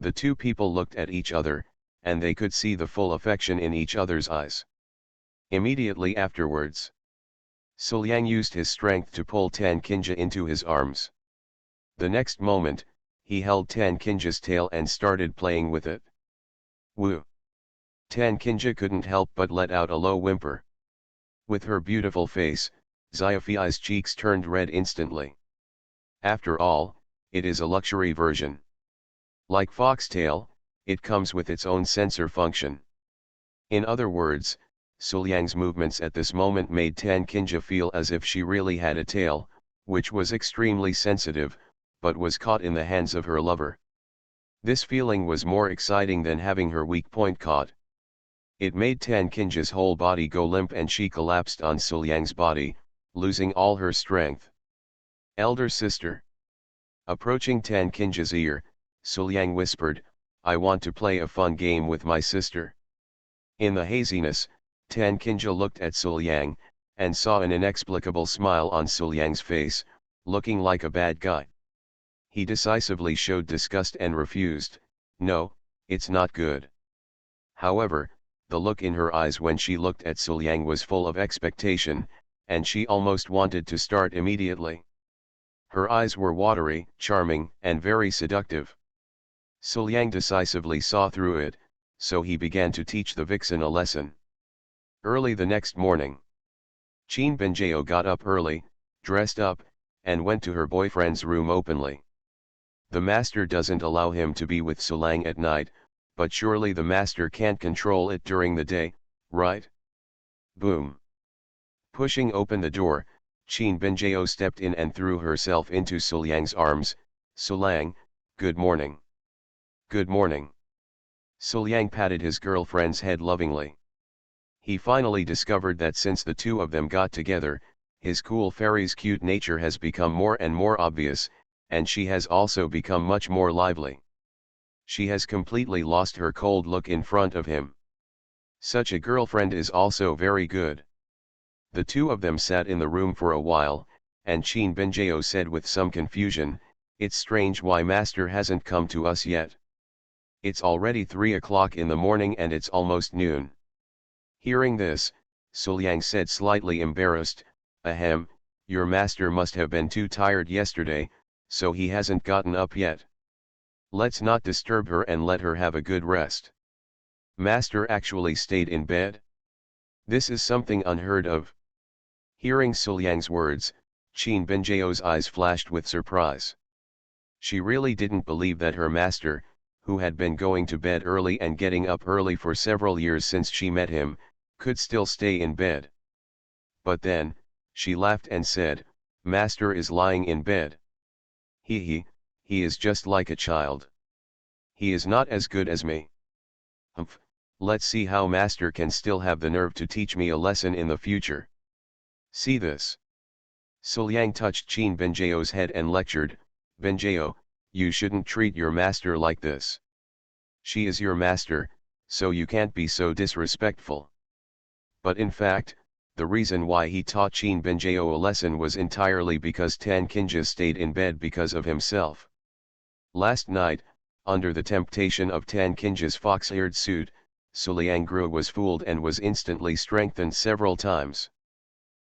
The two people looked at each other, and they could see the full affection in each other's eyes. Immediately afterwards, Suliang used his strength to pull Tan Kinja into his arms. The next moment, he held Tan Kinja's tail and started playing with it. Woo! Tan Kinja couldn't help but let out a low whimper. With her beautiful face, Xiaofei's cheeks turned red instantly. After all, it is a luxury version. Like Foxtail, it comes with its own sensor function. In other words, Suliang's movements at this moment made Tan Kinja feel as if she really had a tail, which was extremely sensitive, but was caught in the hands of her lover. This feeling was more exciting than having her weak point caught. It made Tan Kinja's whole body go limp and she collapsed on Suliang's body, losing all her strength. Elder sister. Approaching Tan Kinja's ear, Suliang whispered, "I want to play a fun game with my sister." In the haziness, Tan Kinja looked at Suliang, and saw an inexplicable smile on Suliang's face, looking like a bad guy. He decisively showed disgust and refused, "No, it's not good." However, the look in her eyes when she looked at Suliang was full of expectation, and she almost wanted to start immediately. Her eyes were watery, charming, and very seductive. Suliang decisively saw through it, so he began to teach the vixen a lesson. Early the next morning, Qin Benjao got up early, dressed up, and went to her boyfriend's room openly. The master doesn't allow him to be with Suliang at night, but surely the master can't control it during the day, right? Boom. Pushing open the door, Qin Benjao stepped in and threw herself into Suliang's arms. "Suliang, good morning." "Good morning." Suliang patted his girlfriend's head lovingly. He finally discovered that since the two of them got together, his cool fairy's cute nature has become more and more obvious, and she has also become much more lively. She has completely lost her cold look in front of him. Such a girlfriend is also very good. The two of them sat in the room for a while, and Qin Benjao said with some confusion, "It's strange why master hasn't come to us yet. It's already 3 o'clock in the morning and it's almost noon." Hearing this, Suliang said slightly embarrassed, "Ahem, your master must have been too tired yesterday, so he hasn't gotten up yet. Let's not disturb her and let her have a good rest." Master actually stayed in bed? This is something unheard of. Hearing Suliang's words, Qin Benjao's eyes flashed with surprise. She really didn't believe that her master, who had been going to bed early and getting up early for several years since she met him, could still stay in bed. But then, she laughed and said, "Master is lying in bed. He is just like a child. He is not as good as me. Humph, let's see how master can still have the nerve to teach me a lesson in the future. See this." Suliang touched Qin Benjao's head and lectured, "Benjao, you shouldn't treat your master like this. She is your master, so you can't be so disrespectful." But in fact, the reason why he taught Qin Benjao a lesson was entirely because Tan Kinja stayed in bed because of himself. Last night, under the temptation of Tan Kinja's fox-eared suit, Suliang was fooled and was instantly strengthened several times.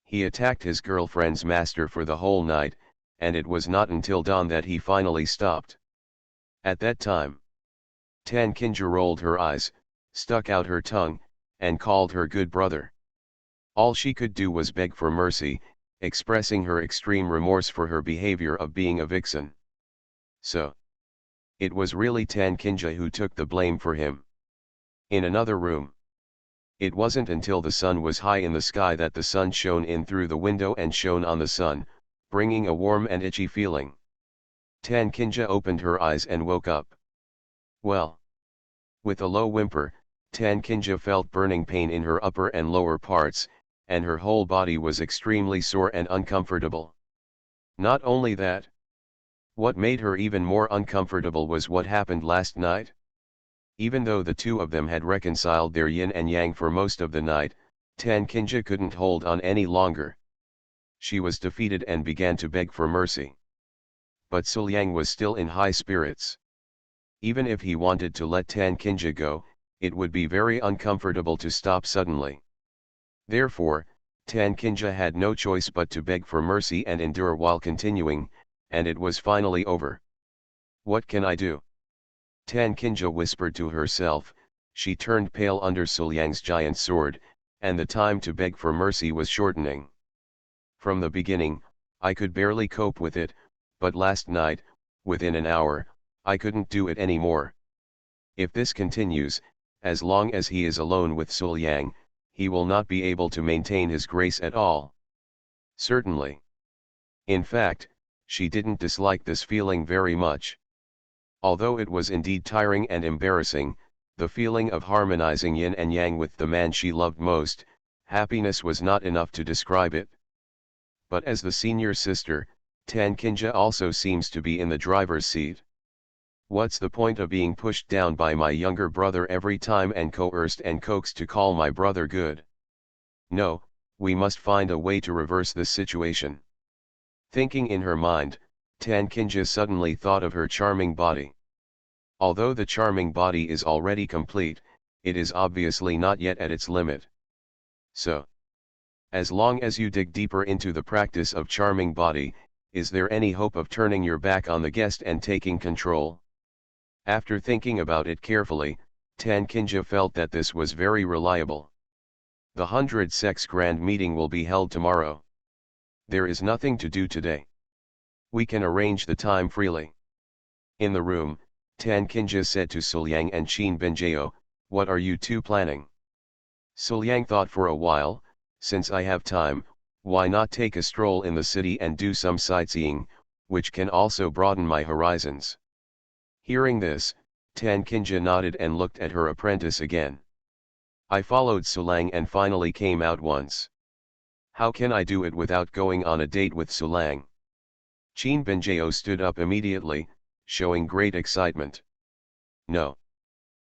He attacked his girlfriend's master for the whole night, and it was not until dawn that he finally stopped. At that time, Tan Kinja rolled her eyes, stuck out her tongue, and called her good brother. All she could do was beg for mercy, expressing her extreme remorse for her behavior of being a vixen. So, it was really Tan Kinja who took the blame for him. In another room, it wasn't until the sun was high in the sky that the sun shone in through the window and shone on the sun, bringing a warm and itchy feeling. Tan Kinja opened her eyes and woke up. Well. With a low whimper, Tan Kinja felt burning pain in her upper and lower parts, and her whole body was extremely sore and uncomfortable. Not only that, what made her even more uncomfortable was what happened last night. Even though the two of them had reconciled their yin and yang for most of the night, Tan Kinja couldn't hold on any longer. She was defeated and began to beg for mercy. But Suliang was still in high spirits. Even if he wanted to let Tan Kinja go, it would be very uncomfortable to stop suddenly. Therefore, Tan Kinja had no choice but to beg for mercy and endure while continuing, and it was finally over. "What can I do?" Tan Kinja whispered to herself. She turned pale under Suliang's giant sword, and the time to beg for mercy was shortening. "From the beginning, I could barely cope with it, but last night, within an hour, I couldn't do it anymore. If this continues, as long as he is alone with Suliang, he will not be able to maintain his grace at all. Certainly. In fact, she didn't dislike this feeling very much. Although it was indeed tiring and embarrassing, the feeling of harmonizing yin and yang with the man she loved most, happiness was not enough to describe it. But as the senior sister, Tan Kinja also seems to be in the driver's seat. What's the point of being pushed down by my younger brother every time and coerced and coaxed to call my brother good? No, we must find a way to reverse this situation. Thinking in her mind, Tan Kinja suddenly thought of her charming body. Although the charming body is already complete, it is obviously not yet at its limit. So, as long as you dig deeper into the practice of charming body, is there any hope of turning your back on the guest and taking control? After thinking about it carefully, Tan Kinja felt that this was very reliable. The 100 Sex Grand Meeting will be held tomorrow. There is nothing to do today. We can arrange the time freely. In the room, Tan Kinja said to Suliang and Qin Binjao, "What are you two planning?" Suliang thought for a while, "Since I have time, why not take a stroll in the city and do some sightseeing, which can also broaden my horizons." Hearing this, Tan Kinja nodded and looked at her apprentice again. "I followed Sulang and finally came out once. How can I do it without going on a date with Sulang?" Qin Binjao stood up immediately, showing great excitement. "No."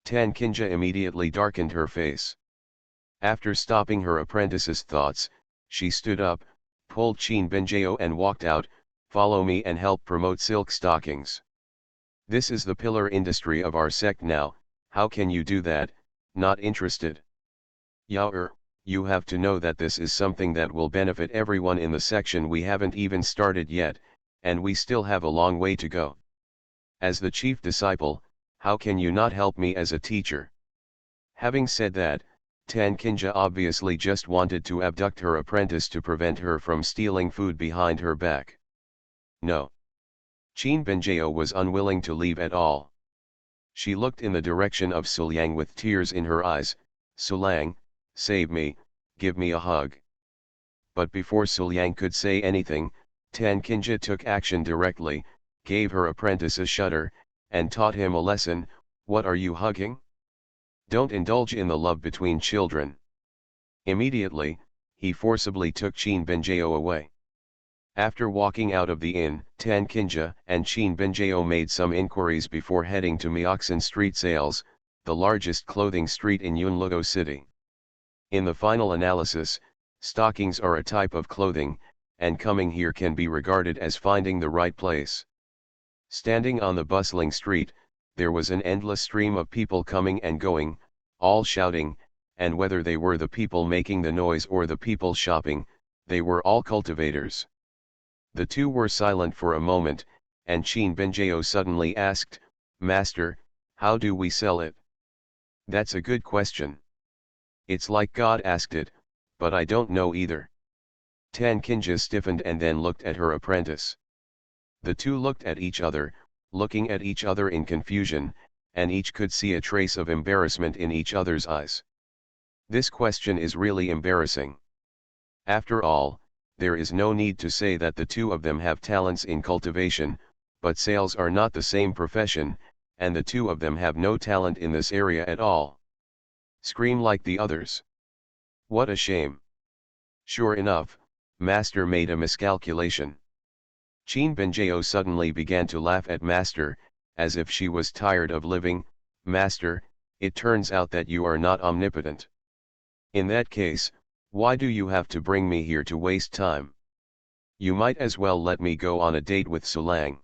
Tan Kinja immediately darkened her face. After stopping her apprentice's thoughts, she stood up, pulled Qin Binjao and walked out, "Follow me and help promote silk stockings. This is the pillar industry of our sect now, how can you do that, not interested? Yao you have to know that this is something that will benefit everyone in the section. We haven't even started yet, and we still have a long way to go. As the chief disciple, how can you not help me as a teacher?" Having said that, Tan Kinja obviously just wanted to abduct her apprentice to prevent her from stealing food behind her back. No. Qin Binjao was unwilling to leave at all. She looked in the direction of Suliang with tears in her eyes. "Sulang, save me, give me a hug." But before Suliang could say anything, Tan Kinja took action directly, gave her apprentice a shudder, and taught him a lesson. "What are you hugging? Don't indulge in the love between children." Immediately, he forcibly took Qin Binjao away. After walking out of the inn, Tan Kinja and Qin Binjao made some inquiries before heading to Myeoksan Street Sales, the largest clothing street in Yunluo City. In the final analysis, stockings are a type of clothing, and coming here can be regarded as finding the right place. Standing on the bustling street, there was an endless stream of people coming and going, all shouting, and whether they were the people making the noise or the people shopping, they were all cultivators. The two were silent for a moment, and Qin Binjao suddenly asked, "Master, how do we sell it?" "That's a good question. It's like God asked it, but I don't know either." Tan Kinja stiffened and then looked at her apprentice. The two looked at each other, looking at each other in confusion, and each could see a trace of embarrassment in each other's eyes. This question is really embarrassing. After all, there is no need to say that the two of them have talents in cultivation, but sales are not the same profession, and the two of them have no talent in this area at all. Scream like the others. What a shame. Sure enough, Master made a miscalculation. Qin Binjao suddenly began to laugh at Master, as if she was tired of living. "Master, it turns out that you are not omnipotent. In that case, why do you have to bring me here to waste time? You might as well let me go on a date with Sulang."